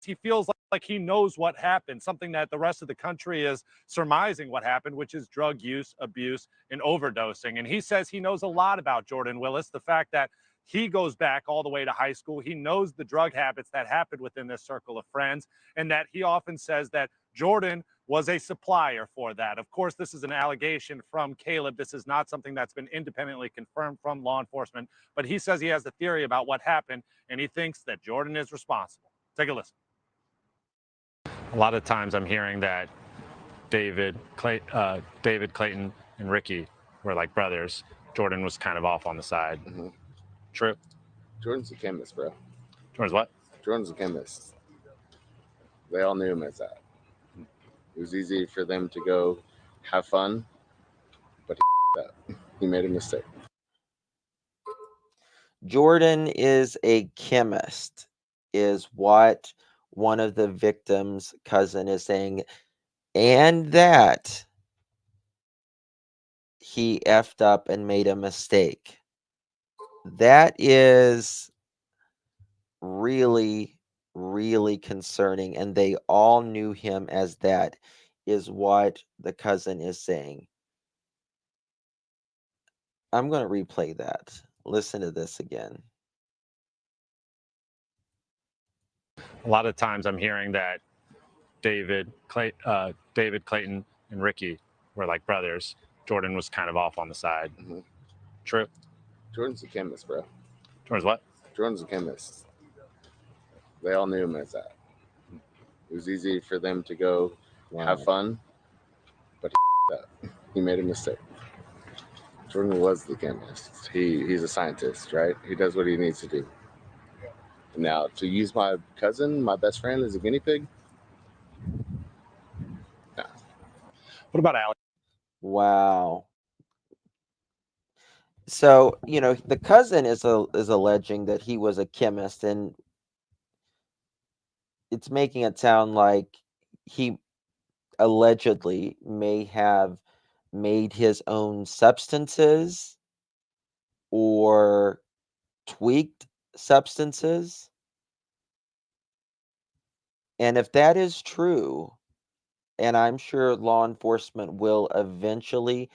he feels like he knows what happened, something that the rest of the country is surmising what happened, which is drug use, abuse, and overdosing. And he says he knows a lot about Jordan Willis, the fact that he goes back all the way to high school. He knows the drug habits that happened within this circle of friends, and that he often says that Jordan was a supplier for that. Of course, this is an allegation from Caleb. This is not something that's been independently confirmed from law enforcement, but he says he has a theory about what happened, and he thinks that Jordan is responsible. Take a listen. A lot of times I'm hearing that David, Clayton, and Ricky were like brothers. Jordan was kind of off on the side. Mm-hmm. True. Jordan's a chemist, bro. Jordan's what? Jordan's a chemist. They all knew him as that. It was easy for them to go have fun, but he made a mistake. Jordan is a chemist, is what one of the victims' cousin is saying, and that he effed up and made a mistake. That is really, really concerning, and they all knew him as that, is what the cousin is saying. I'm going to replay that. Listen to this again. A lot of times I'm hearing that David, Clayton, and Ricky were like brothers. Jordan was kind of off on the side. Mm-hmm. True. Jordan's a chemist, bro. Jordan's what? Jordan's a chemist. They all knew him as that. It was easy for them to go have fun, but he made a mistake. Jordan was the chemist. He's a scientist, right? He does what he needs to do. Now, to use my cousin, my best friend, as a guinea pig? Nah. What about Alex? Wow. So, you know, the cousin is alleging that he was a chemist, and it's making it sound like he allegedly may have made his own substances or tweaked substances. And if that is true, and I'm sure law enforcement will eventually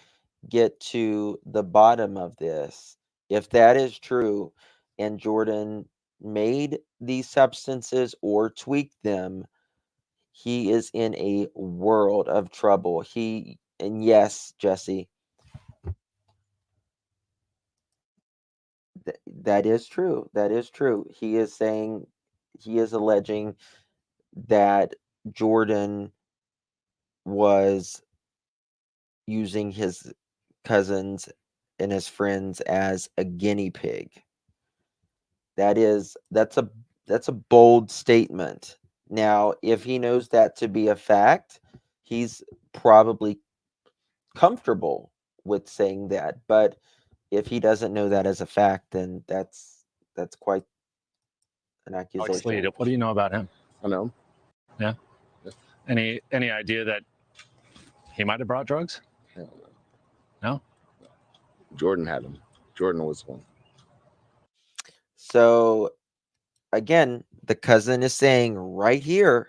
get to the bottom of this, if that is true and Jordan made these substances or tweaked them, he is in a world of trouble. And yes, Jesse, that is true. That is true. He is alleging that Jordan was using his cousins and his friends as a guinea pig. That's a bold statement. Now, if he knows that to be a fact, he's probably comfortable with saying that. But if he doesn't know that as a fact, then that's quite an accusation. Lee, what do you know about him? I know. Yeah. Yeah. Any idea that he might have brought drugs? Hell No. Jordan had him. Jordan was one. So again, the cousin is saying right here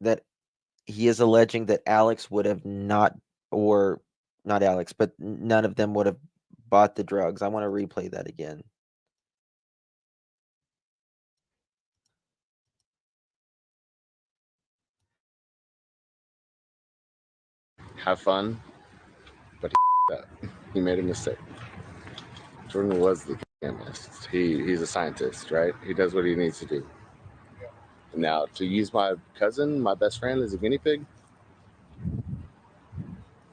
that he is alleging that Alex would have not, or not Alex, but none of them would have bought the drugs. I want to replay that again. Have fun, but he made a mistake. Jordan was the chemist. He's a scientist, right? He does what he needs to do. Now, to use my cousin, my best friend, as a guinea pig?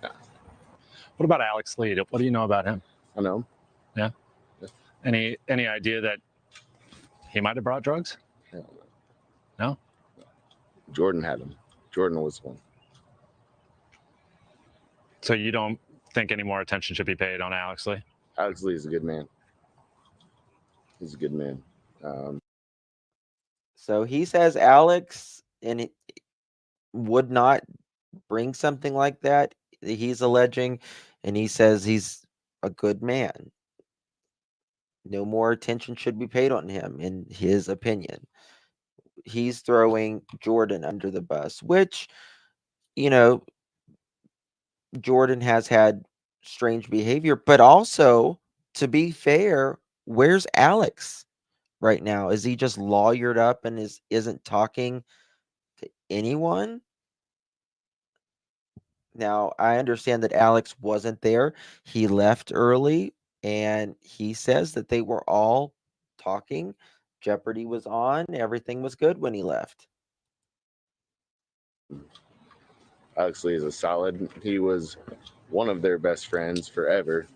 No. What about Alex Lee? What do you know about him? I know him. Yeah? Yeah. Any idea that he might have brought drugs? Hell No? Jordan had him. Jordan was one. So you don't think any more attention should be paid on Alex Lee? Alex Lee is a good man. He's a good man. So he says Alex and it would not bring something like that. He's alleging, and he says he's a good man. No more attention should be paid on him, in his opinion. He's throwing Jordan under the bus, which, you know, Jordan has had strange behavior, but also, to be fair, where's Alex right now? Is he just lawyered up and isn't talking to anyone? Now, I understand that Alex wasn't there. He left early, and he says that they were all talking. Jeopardy was on. Everything was good when he left. Alex Lee is a solid. He was one of their best friends forever.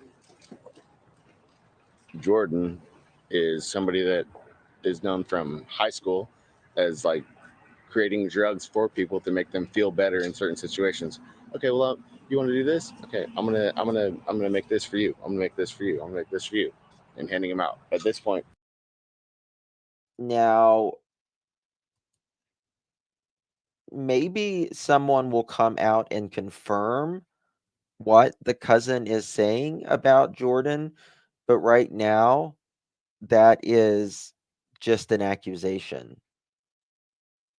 Jordan is somebody that is known from high school as like creating drugs for people to make them feel better in certain situations. Okay, well, you want to do this? Okay, I'm gonna make this for you. I'm gonna make this for you. I'm gonna make this for you, and handing them out. At this point, Now, maybe someone will come out and confirm what the cousin is saying about Jordan, but right now, that is just an accusation,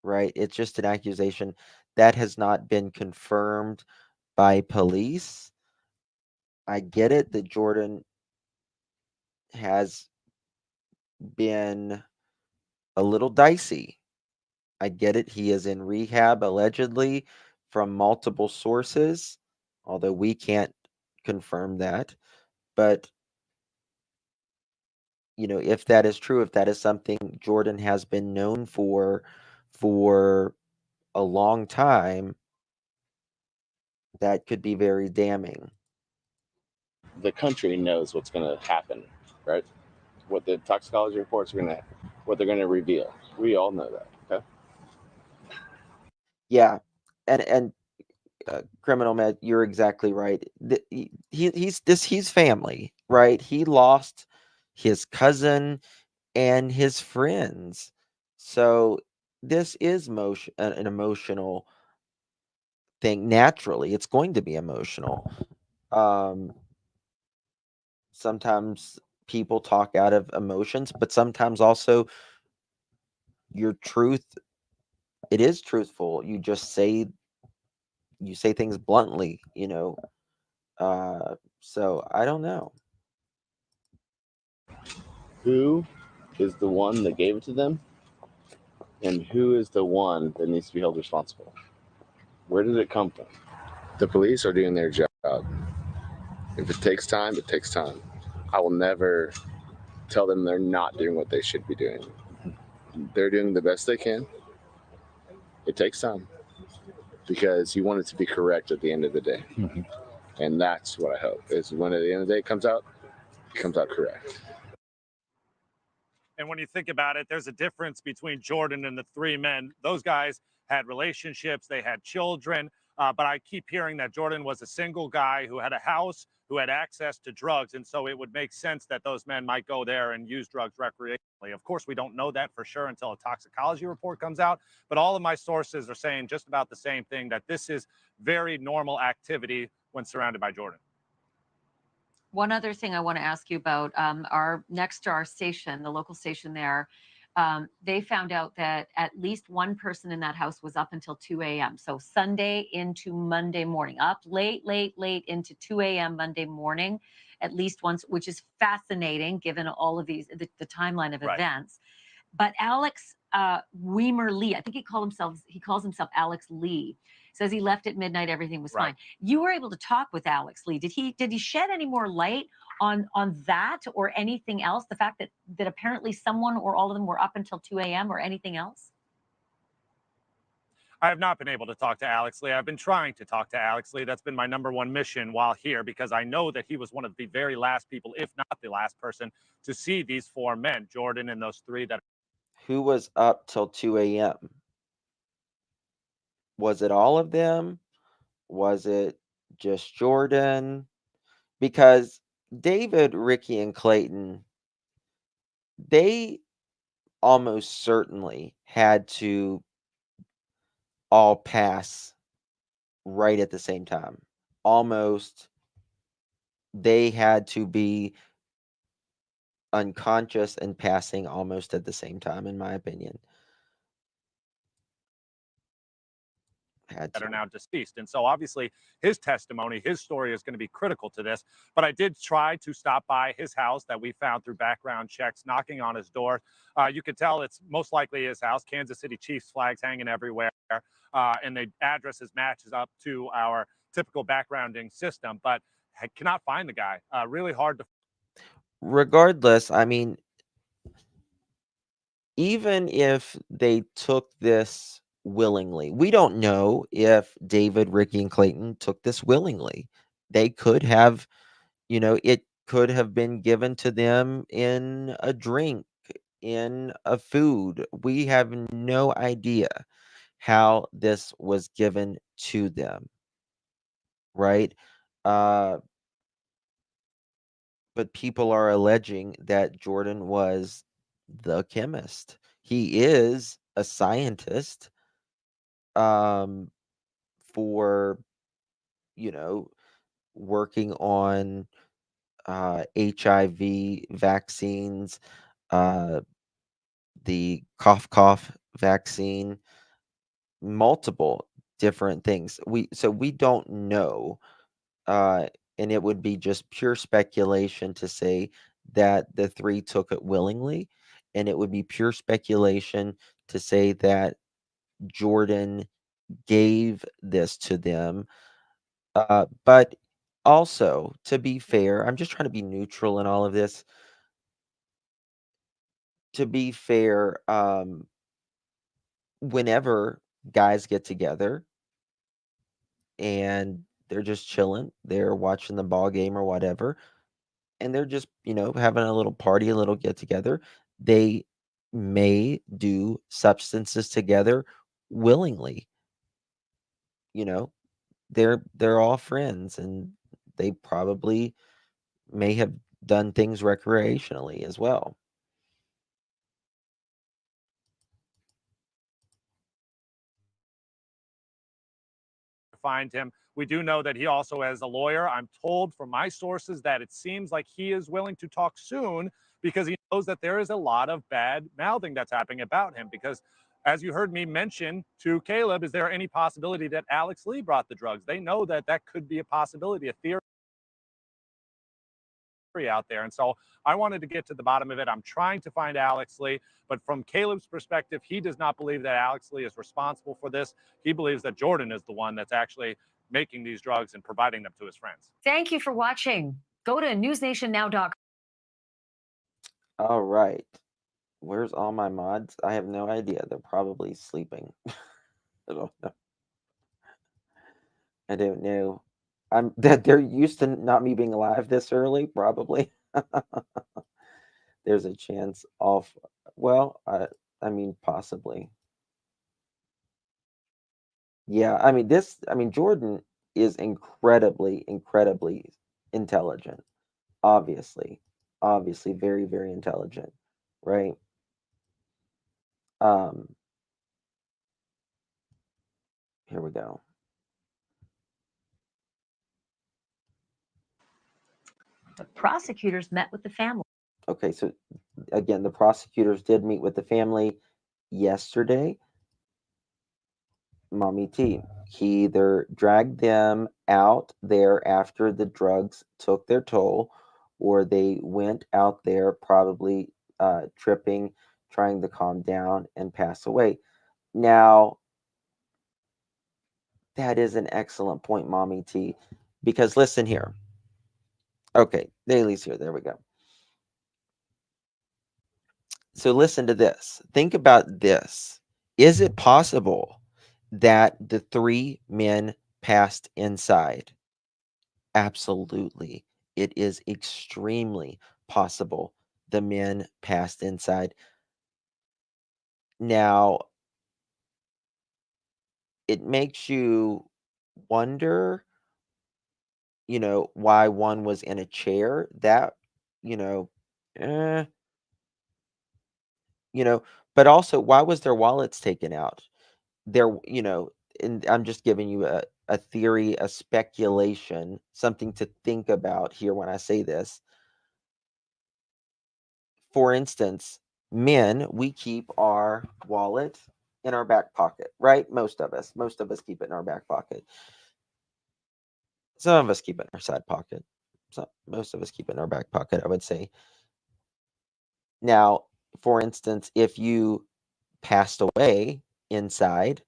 right? It's just an accusation that has not been confirmed by police. I get it that Jordan has been a little dicey. I get it. He is in rehab allegedly from multiple sources, although we can't confirm that. But, you know, if that is true, if that is something Jordan has been known for a long time, that could be very damning. the country knows what's going to happen, right? What the toxicology reports are what they're going to reveal. We all know that. Okay. Yeah, and Criminal Med, you're exactly right. He's family, right? He lost his cousin and his friends, so this is an emotional thing. Naturally, it's going to be emotional. Sometimes people talk out of emotions, but sometimes also your truth, it is truthful. You say things bluntly, you know. So I don't know. Who is the one that gave it to them? And who is the one that needs to be held responsible? Where did it come from? The police are doing their job. If it takes time, it takes time. I will never tell them they're not doing what they should be doing. They're doing the best they can. It takes time because you want it to be correct at the end of the day. Mm-hmm. And that's what I hope is when at the end of the day it comes out correct. And when you think about it, there's a difference between Jordan and the three men. Those guys had relationships, they had children, but I keep hearing that Jordan was a single guy who had a house, who had access to drugs, and so it would make sense that those men might go there and use drugs recreationally. Of course, we don't know that for sure until a toxicology report comes out, but all of my sources are saying just about the same thing, that this is very normal activity when surrounded by Jordan. One other thing I want to ask you about, our next to our station, the local station there, they found out that at least one person in that house was up until 2 a.m. So Sunday into Monday morning, up late into 2 a.m. Monday morning, at least once, which is fascinating given all of these, the timeline of Right. events. But Alex Weimer Lee, I think he calls himself Alex Lee, says he left at midnight, everything was Right. fine. You were able to talk with Alex Lee. Did he shed any more light on that or anything else? The fact that apparently someone or all of them were up until 2 a.m. or anything else? I have not been able to talk to Alex Lee. I've been trying to talk to Alex Lee. That's been my number one mission while here, because I know that he was one of the very last people, if not the last person, to see these four men, Jordan and those three that. Who was up till 2 a.m.? Was it all of them? Was it just Jordan? Because David, Ricky, and Clayton, they almost certainly had to all pass right at the same time. Almost. They had to be unconscious and passing almost at the same time, in my opinion. Had That are to. now deceased. And so obviously his testimony, his story is going to be critical to this. But I did try to stop by his house that we found through background checks, knocking on his door. You could tell it's most likely his house. Kansas City Chiefs flags hanging everywhere. And the addresses matches up to our typical backgrounding system. But I cannot find the guy. Really hard to. Regardless, I mean, even if they took this willingly, we don't know if David, Ricky, and Clayton took this willingly. They could have, it could have been given to them in a drink, in a food. We have no idea how this was given to them, right? But people are alleging that Jordan was the chemist. He is a scientist for, working on HIV vaccines, the cough vaccine, multiple different things. We don't know, and it would be just pure speculation to say that the three took it willingly, and it would be pure speculation to say that Jordan gave this to them. But also, to be fair, I'm just trying to be neutral in all of this. To be fair, whenever guys get together and they're just chilling, they're watching the ball game or whatever, and they're just, having a little party, a little get together, they may do substances together willingly. They're all friends, and they probably may have done things recreationally as well. Find him. We do know that he also has a lawyer. I'm told from my sources that it seems like he is willing to talk soon because he knows that there is a lot of bad mouthing that's happening about him. Because as you heard me mention to Caleb, is there any possibility that Alex Lee brought the drugs? They know that that could be a possibility, a theory out there. And so I wanted to get to the bottom of it. I'm trying to find Alex Lee, but from Caleb's perspective, he does not believe that Alex Lee is responsible for this. He believes that Jordan is the one that's actually making these drugs and providing them to his friends. Thank you for watching. Go to newsnationnow.com. All right. Where's all my mods? I have no idea. They're probably sleeping. I don't know. I don't know. They're used to not me being alive this early, probably. There's a chance off. Well, I mean, possibly. Yeah, Jordan is incredibly, incredibly intelligent. Obviously. Obviously very, very intelligent, right? Here we go. But prosecutors met with the family. Okay, so again, the prosecutors did meet with the family yesterday. Mommy T, he either dragged them out there after the drugs took their toll, or they went out there probably tripping, trying to calm down and pass away. Now, that is an excellent point, Mommy T, because listen here. Okay, Daly's here. There we go. So listen to this. Think about this. Is it possible that the 3 men passed inside? Absolutely. It is extremely possible the men passed inside. Now, it makes you wonder, why one was in a chair. That, you know, eh, but also why was their wallets taken out? And I'm just giving you a theory, a speculation, something to think about here when I say this. For instance, men, we keep our wallet in our back pocket, right? Most of us keep it in our back pocket. Some of us keep it in our side pocket. Most of us keep it in our back pocket, I would say. Now, for instance, if you passed away inside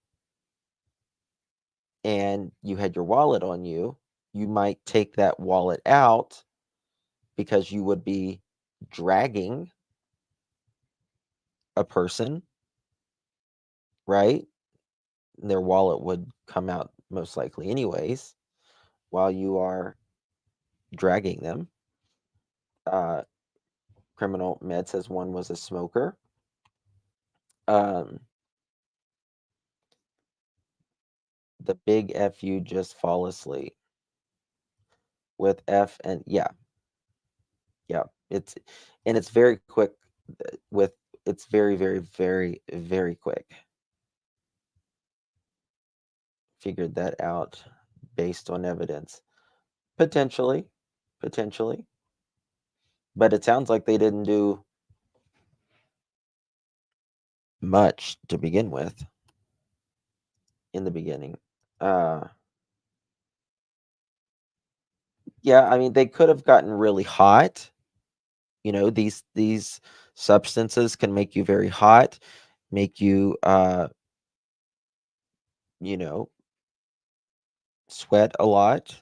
and you had your wallet on you, you might take that wallet out because you would be dragging a person, right? Their wallet would come out most likely anyways while you are dragging them. Criminal Med says one was a smoker. The big F you just fall asleep with F and yeah. It's very quick it's very, very, very, very quick. Figured that out based on evidence. Potentially. But it sounds like they didn't do much to begin with in the beginning. Yeah, I mean, they could have gotten really hot. These substances can make you very hot, make you sweat a lot.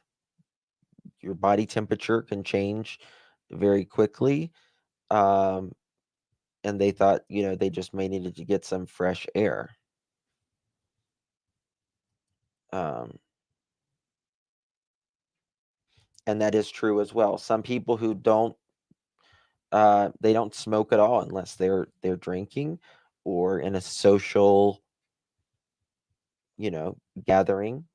Your body temperature can change very quickly. And they thought, they just may needed to get some fresh air. And that is true as well. Some people who don't they don't smoke at all unless they're drinking or in a social gathering.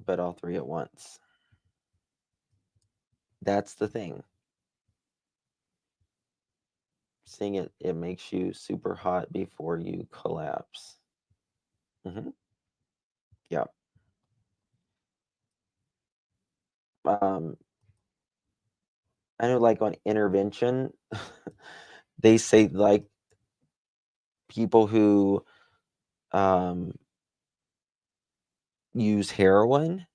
But all 3 at once. That's the thing. Seeing it makes you super hot before you collapse. Yeah. I know, like on intervention, they say like people who use heroin,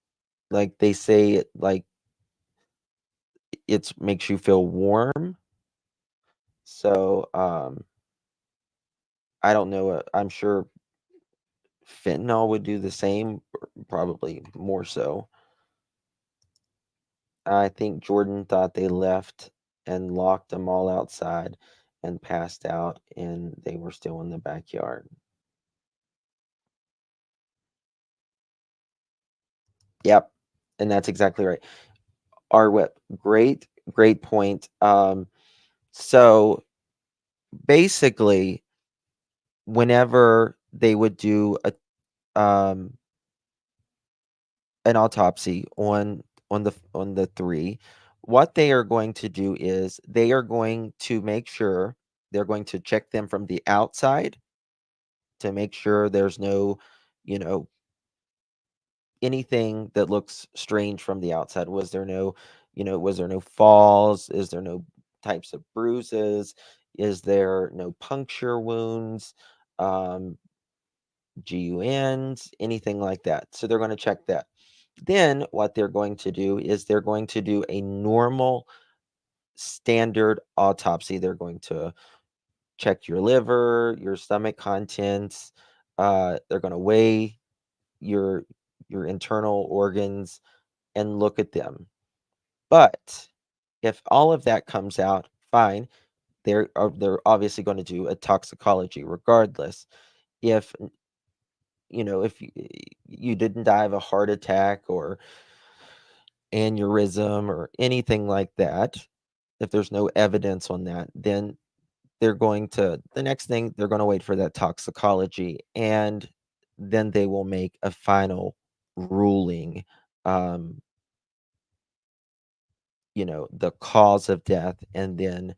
like they say it like it makes you feel warm. So I don't know. I'm sure fentanyl would do the same, probably more so. I think Jordan thought they left and locked them all outside and passed out, and they were still in the backyard. Yep, and that's exactly right. Our whip, great point. So basically, whenever they would do an autopsy on the 3, what they are going to do is they are going to make sure they're going to check them from the outside to make sure there's no, anything that looks strange from the outside. Was there no, was there no falls? Is there no types of bruises? Is there no puncture wounds, GUNs, anything like that? So they're going to check that. Then what they're going to do is they're going to do a normal standard autopsy. They're going to check your liver, your stomach contents. They're going to weigh your internal organs and look at them. But if all of that comes out fine, they're obviously going to do a toxicology regardless. If if you didn't die of a heart attack or aneurysm or anything like that, if there's no evidence on that, then the next thing, they're going to wait for that toxicology, and then they will make a final ruling, the cause of death and then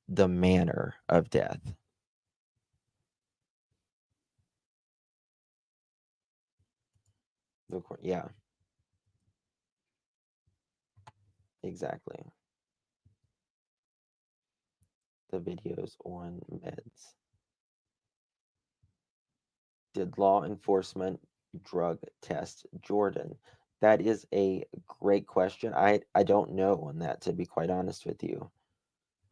the manner of death. Yeah. Exactly. The videos on meds. Did law enforcement drug test Jordan? That is a great question. I don't know on that, to be quite honest with you.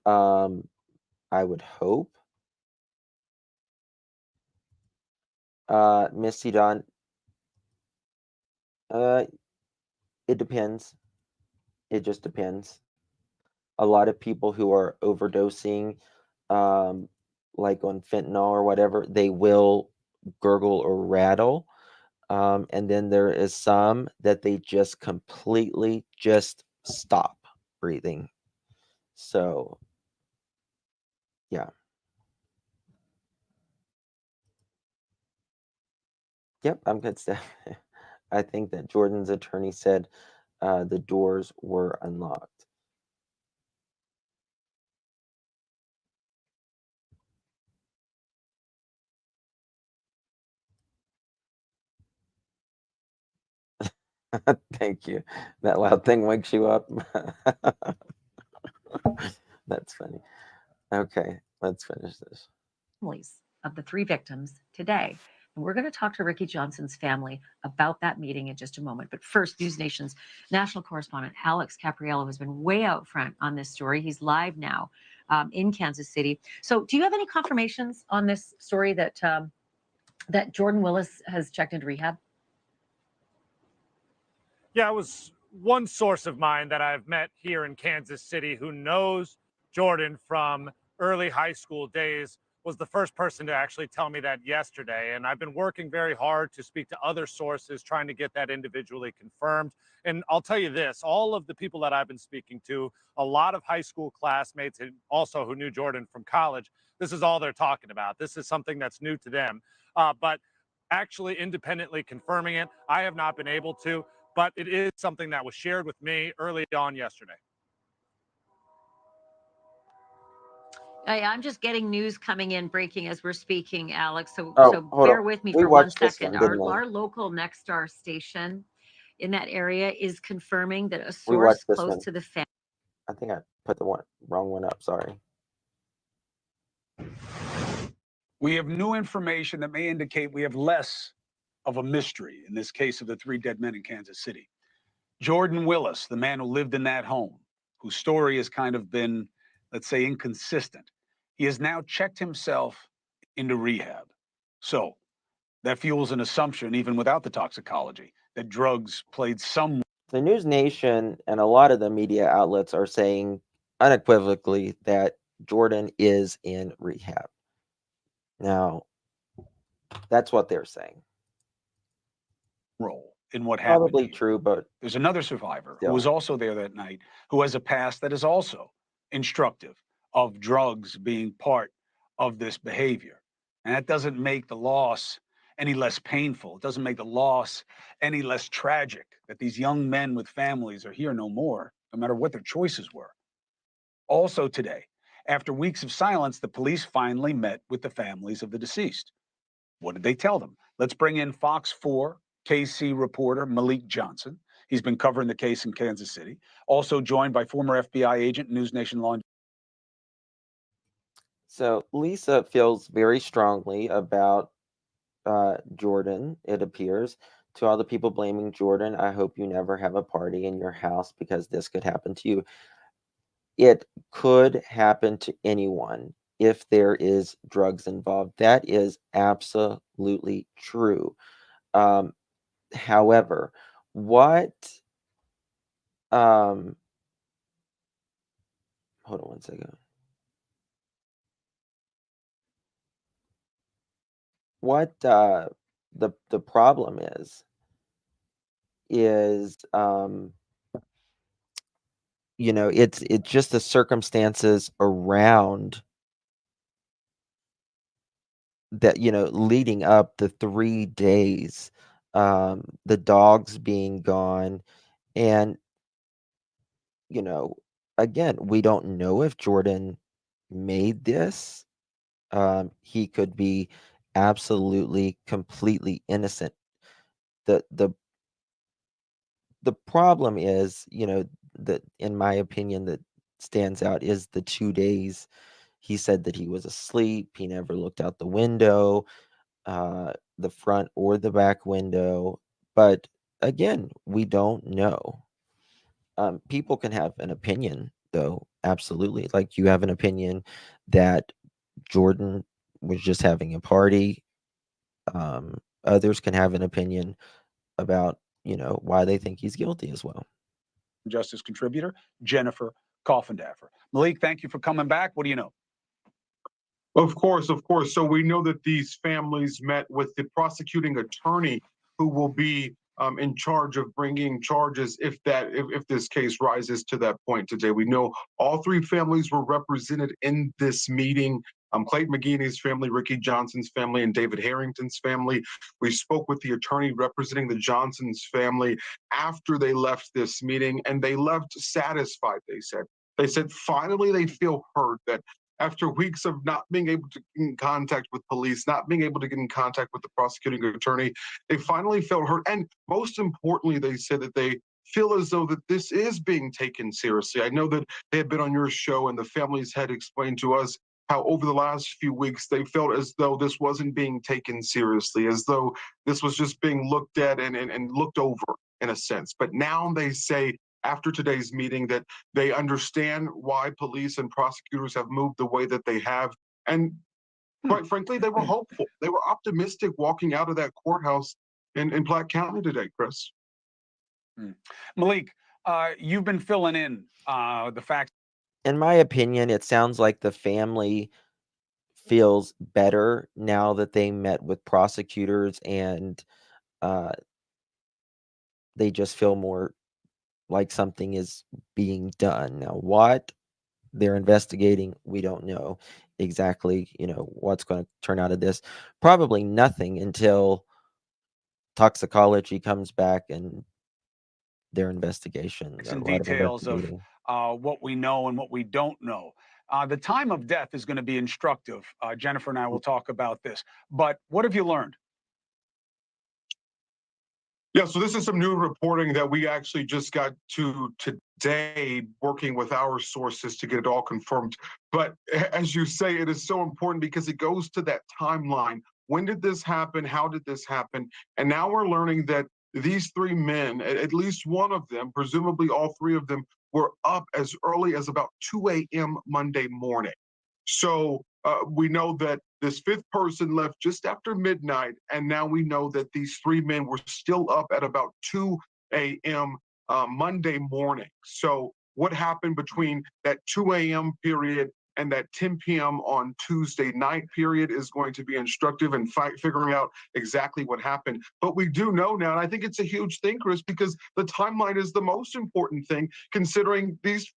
I would hope. Misty Dawn. It depends. It just depends. A lot of people who are overdosing, like on fentanyl or whatever, they will gurgle or rattle. And then there is some that they just completely just stop breathing. So, yeah. Yep, I'm good, Steph. I think that Jordan's attorney said the doors were unlocked. Thank you. That loud thing wakes you up. That's funny. Okay, let's finish this. Families of the 3 victims today. And we're going to talk to Ricky Johnson's family about that meeting in just a moment. But first, News Nation's national correspondent Alex Capriello has been way out front on this story. He's live now in Kansas City. So, do you have any confirmations on this story that that Jordan Willis has checked into rehab? Yeah, it was one source of mine that I've met here in Kansas City who knows Jordan from early high school days was the first person to actually tell me that yesterday. And I've been working very hard to speak to other sources, trying to get that individually confirmed. And I'll tell you this, all of the people that I've been speaking to, a lot of high school classmates and also who knew Jordan from college, this is all they're talking about. This is something that's new to them. But actually independently confirming it, I have not been able to, but it is something that was shared with me early on yesterday. I'm just getting news coming in, breaking as we're speaking, Alex. So bear with me We for 1 watched this second. one, didn't we? Our local Nexstar station in that area is confirming that a We source watched this close one. to the family. I think I put the wrong one up. Sorry. We have new information that may indicate we have less of a mystery in this case of the 3 dead men in Kansas City. Jordan Willis, the man who lived in that home, whose story has kind of been, let's say, inconsistent. He has now checked himself into rehab. So that fuels an assumption, even without the toxicology, that drugs played some. The News Nation and a lot of the media outlets are saying unequivocally that Jordan is in rehab. Now, that's what they're saying. Role in what happened. Probably here. true, but there's another survivor still. who was also there that night who has a past that is also instructive of drugs being part of this behavior. And that doesn't make the loss any less painful. It doesn't make the loss any less tragic that these young men with families are here no more, no matter what their choices were. Also today, after weeks of silence, the police finally met with the families of the deceased. What did they tell them? Let's bring in Fox 4 KC reporter Malik Johnson. He's been covering the case in Kansas City. Also joined by former FBI agent, News Nation law. So Lisa feels very strongly about Jordan, it appears. To all the people blaming Jordan, I hope you never have a party in your house because this could happen to you. It could happen to anyone if there is drugs involved. That is absolutely true. However, what hold on one second. What the problem is you know, it's just the circumstances around that, you know, leading up the 3 days, the dogs being gone, and, you know, again, we don't know if Jordan made this. He could be absolutely, completely innocent. The the the problem is, you know, that in my opinion that stands out is the 2 days. He said that he was asleep. He never looked out the window, the front or the back window. But again, we don't know. People can have an opinion, though. Absolutely. Like you have an opinion that Jordan was just having a party. Others can have an opinion about, you know, why they think he's guilty as well. Justice contributor Jennifer Coffindaffer. Malik, thank you for coming back. What do you know? Of course, of course. So we know that these families met with the prosecuting attorney who will be in charge of bringing charges if this case rises to that point today. We know all three families were represented in this meeting. Clayton McGeeney's family, Ricky Johnson's family, and David Harrington's family. We spoke with the attorney representing the Johnson's family after they left this meeting, and they left satisfied, they said. They said finally they feel heard, that after weeks of not being able to get in contact with police, not being able to get in contact with the prosecuting attorney, they finally felt heard. And most importantly, they said that they feel as though that this is being taken seriously. I know that they had been on your show and the families had explained to us how over the last few weeks they felt as though this wasn't being taken seriously, as though this was just being looked at and looked over in a sense. But now they say after today's meeting that they understand why police and prosecutors have moved the way that they have. And quite frankly, they were hopeful. They were optimistic walking out of that courthouse in Platte County today, Chris. Malik, you've been filling in the fact. In my opinion, it sounds like the family feels better now that they met with prosecutors, and they just feel more like something is being done. Now, what they're investigating, we don't know exactly, you know, what's going to turn out of this. Probably nothing until toxicology comes back and their investigation. And details of what we know and what we don't know. The time of death is going to be instructive. Jennifer and I will talk about this. But what have you learned? Yeah, so this is some new reporting that we actually just got to today, working with our sources to get it all confirmed. But as you say, it is so important because it goes to that timeline. When did this happen? How did this happen? And now we're learning that these three men, at least one of them, presumably all three of them, were up as early as about 2 a.m. Monday morning. So we know that this fifth person left just after midnight, and now we know that these three men were still up at about 2 a.m. Monday morning. So what happened between that 2 a.m. period and that 10 p.m. on Tuesday night period is going to be instructive in figuring out exactly what happened. But we do know now, and I think it's a huge thing, Chris, because the timeline is the most important thing, considering these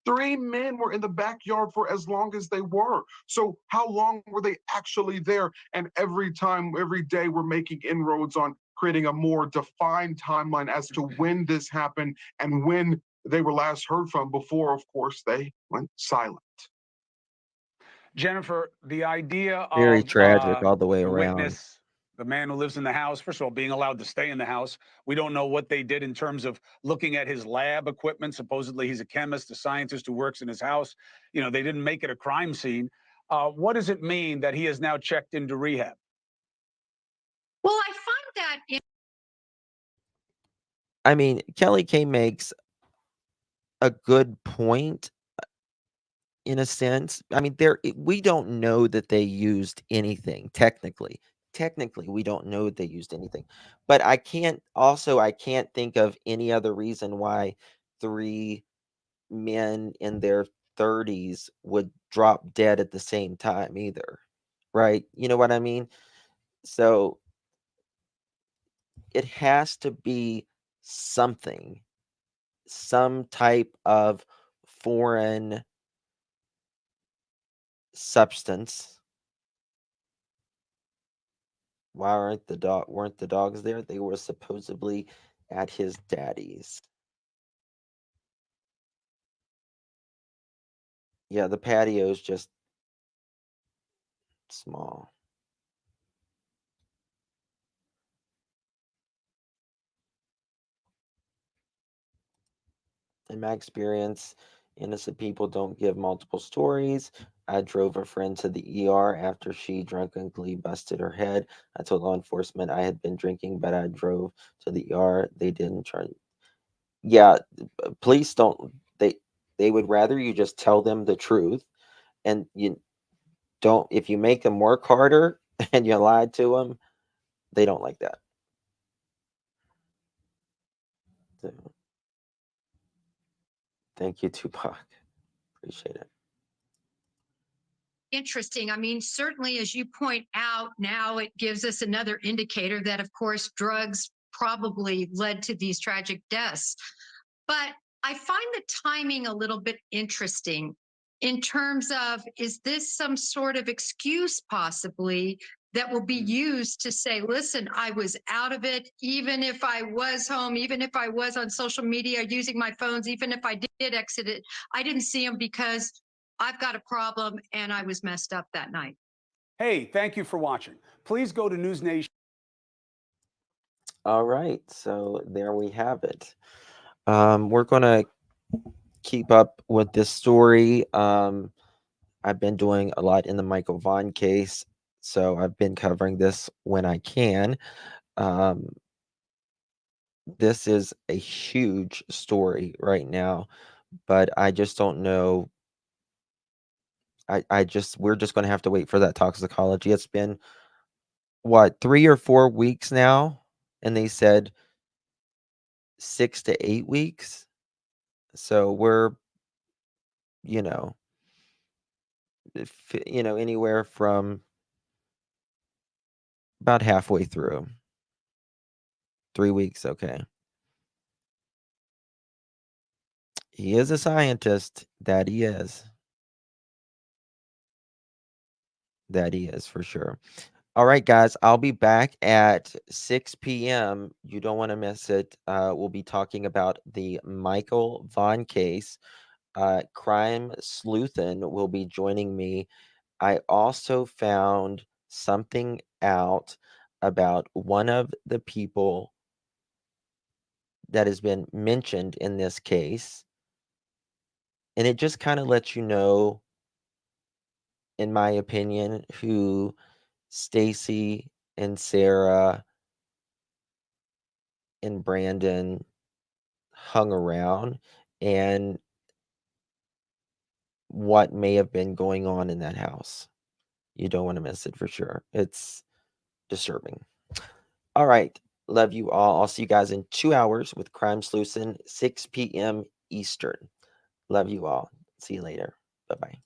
three men were in the backyard for as long as they were. So how long were they actually there? And every day, we're making inroads on creating a more defined timeline as to when this happened and when they were last heard from before, of course, they went silent. Jennifer, the idea of very tragic all the way around. witness the man who lives in the house, first of all, being allowed to stay in the house. We don't know what they did in terms of looking at his lab equipment. Supposedly he's a chemist, a scientist who works in his house. You know, they didn't make it a crime scene. What does it mean that he is now checked into rehab? Well, I find that I mean, Kelly Kay makes a good point in a sense. I mean, we don't know that they used anything technically. Technically, we don't know that they used anything. But I can't think of any other reason why 3 men in their 30s would drop dead at the same time either. Right? You know what I mean? So it has to be something, some type of foreign substance. Why weren't the dogs there? They were supposedly at his daddy's. Yeah, the patio's just small. In my experience, innocent people don't give multiple stories. I drove a friend to the ER after she drunkenly busted her head. I told law enforcement I had been drinking, but I drove to the ER. They didn't try. Yeah, police don't. They would rather you just tell them the truth, and you don't. If you make them work harder and you lied to them, they don't like that. So, thank you, Tupac. Appreciate it. interesting. I mean, certainly, as you point out, now it gives us another indicator that, of course, drugs probably led to these tragic deaths. But I find the timing a little bit interesting in terms of, is this some sort of excuse possibly that will be used to say, listen, I was out of it, even if I was home, even if I was on social media using my phones, even if I did exit it, I didn't see him because I've got a problem and I was messed up that night. Hey, thank you for watching. Please go to News Nation. All right, so there we have it. We're gonna keep up with this story. I've been doing a lot in the Michael Vaughn case, so I've been covering this when I can. This is a huge story right now, but I just don't know. We're just going to have to wait for that toxicology. It's been what, 3 or 4 weeks now, and they said 6 to 8 weeks. So we're, you know, anywhere from about halfway through. 3 weeks, okay. He is a scientist. That he is. That he is, for sure. All right, guys, I'll be back at 6 p.m. You don't want to miss it. We'll be talking about the Michael Vaughn case. Crime Sleuthin will be joining me. I also found something out about one of the people that has been mentioned in this case. And it just kind of lets you know, in my opinion, who Stacy and Sarah and Brandon hung around and what may have been going on in that house. You don't want to miss it, for sure. It's disturbing. All right. Love you all. I'll see you guys in 2 hours with Crime Sleuthin, 6 p.m. Eastern. Love you all. See you later. Bye-bye.